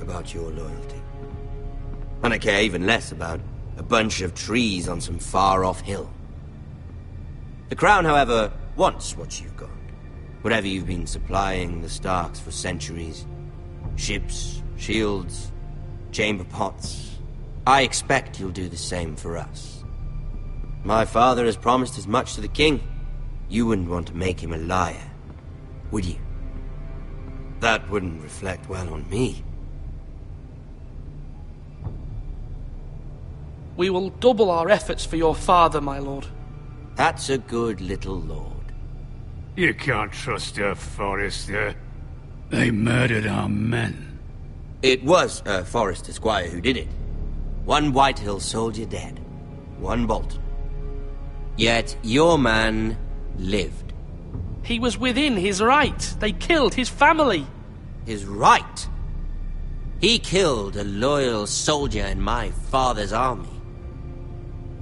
about your loyalty. And I care even less about a bunch of trees on some far-off hill. The Crown, however, wants what you've got. Whatever you've been supplying the Starks for centuries. Ships, shields, chamber pots. I expect you'll do the same for us. My father has promised as much to the king. You wouldn't want to make him a liar, would you? That wouldn't reflect well on me. We will double our efforts for your father, my lord. That's a good little lord. You can't trust her, Forrester. They murdered our men. It was a Forrester squire who did it. One Whitehill soldier dead. one Bolton. Yet your man lived. He was within his right. They killed his family. His right? He killed a loyal soldier in my father's army.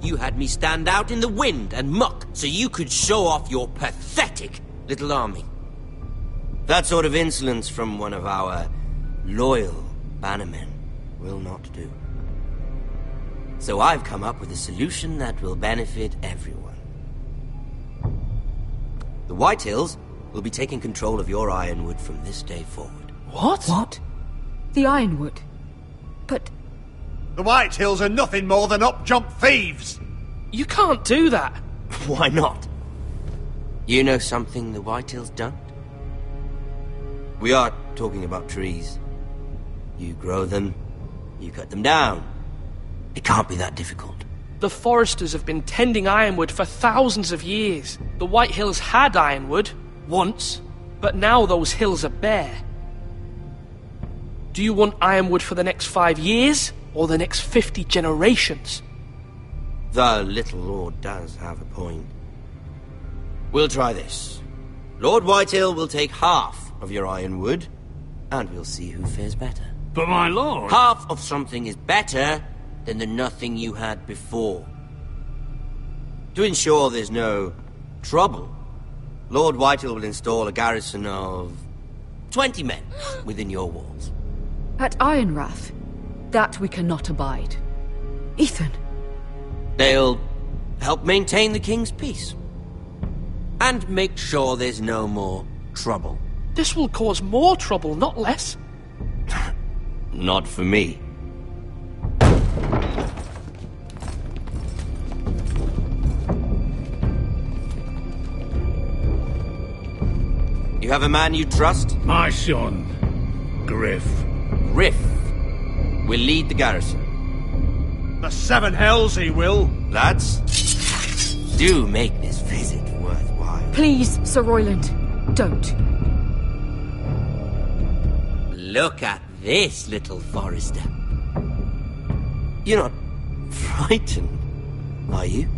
You had me stand out in the wind and muck so you could show off your pathetic little army. That sort of insolence from one of our loyal bannermen will not do. So I've come up with a solution that will benefit everyone. The Whitehills will be taking control of your Ironwood from this day forward. What? What? The Ironwood? But... The Whitehills are nothing more than up-jump thieves! You can't do that! Why not? You know something the Whitehills don't? We are talking about trees. You grow them, you cut them down. It can't be that difficult. The foresters have been tending Ironwood for thousands of years. The Whitehills had Ironwood, once, but now those hills are bare. Do you want Ironwood for the next 5 years, or the next 50 generations? The little lord does have a point. We'll try this. Lord Whitehill will take half of your Ironwood, and we'll see who fares better. But my lord... Half of something is better than the nothing you had before. To ensure there's no trouble, Lord Whitehill will install a garrison of 20 men within your walls. At Ironrath, that we cannot abide. Ethan. They'll help maintain the king's peace. And make sure there's no more trouble. This will cause more trouble, not less. Not for me. You have a man you trust? My son, Griff. Griff will lead the garrison. The seven hells he will. Lads, do make this visit worthwhile. Please, Sir Royland, don't. Look at this, little forester. You're not frightened, are you?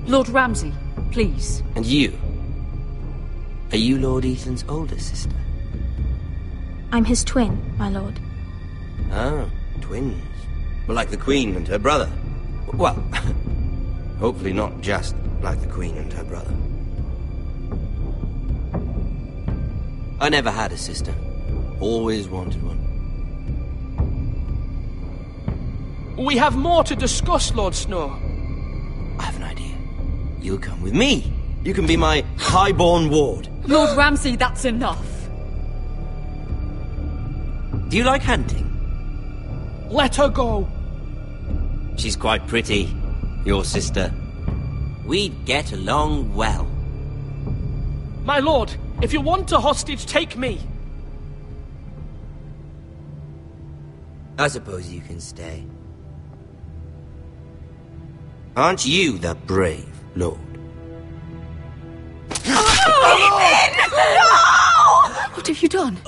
Lord Ramsay, please. And you? Are you Lord Ethan's older sister? I'm his twin, my lord. Ah, twins. Well, like the Queen and her brother. Well, hopefully not just like the Queen and her brother. I never had a sister. Always wanted one. We have more to discuss, Lord Snow. I have an idea. You'll come with me. You can be my highborn ward. Lord Ramsay, that's enough. Do you like hunting? Let her go. She's quite pretty, your sister. We'd get along well. My lord, if you want a hostage, take me. I suppose you can stay. Aren't you the brave lord? What have you done?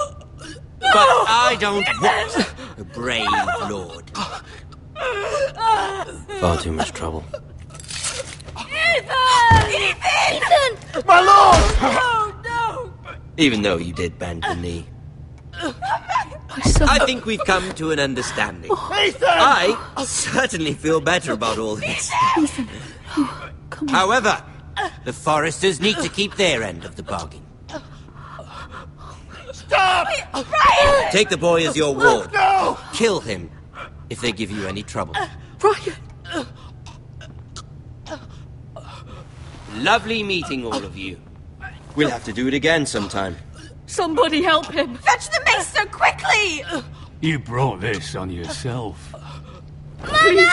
But I don't want a brave lord. Far too much trouble. Ethan! Ethan! My lord! Oh, no! Even though you did bend the knee. My son. I think we've come to an understanding. Ethan! I certainly feel better about all this. Ethan. Oh, come on. However, the foresters need to keep their end of the bargain. Stop! Brian! Take the boy as your ward. No! Kill him if they give you any trouble. Brian! Lovely meeting all of you. We'll have to do it again sometime. Somebody help him! Fetch the maester quickly! You brought this on yourself. Mother!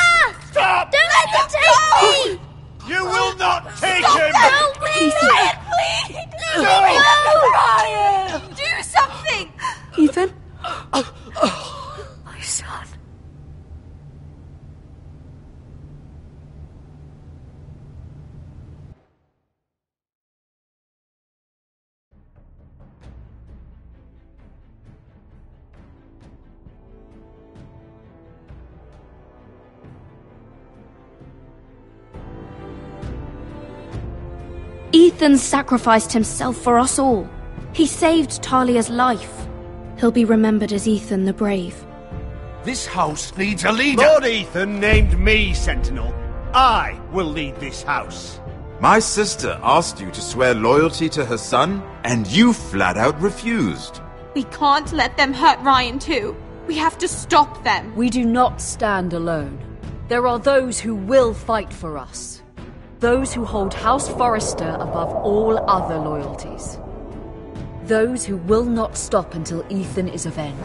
Stop! Don't let them take me! You will not take Stop him! Help me! Brian, please! No! Brian! Do something! Ethan? My son. Ethan sacrificed himself for us all. He saved Talia's life. He'll be remembered as Ethan the Brave. This house needs a leader! Lord Ethan named me Sentinel. I will lead this house. My sister asked you to swear loyalty to her son, and you flat out refused. We can't let them hurt Ryan too. We have to stop them. We do not stand alone. There are those who will fight for us. Those who hold House Forrester above all other loyalties. Those who will not stop until Ethan is avenged.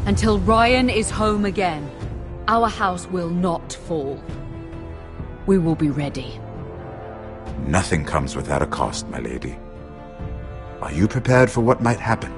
Until Ryan is home again, our house will not fall. We will be ready. Nothing comes without a cost, my lady. Are you prepared for what might happen?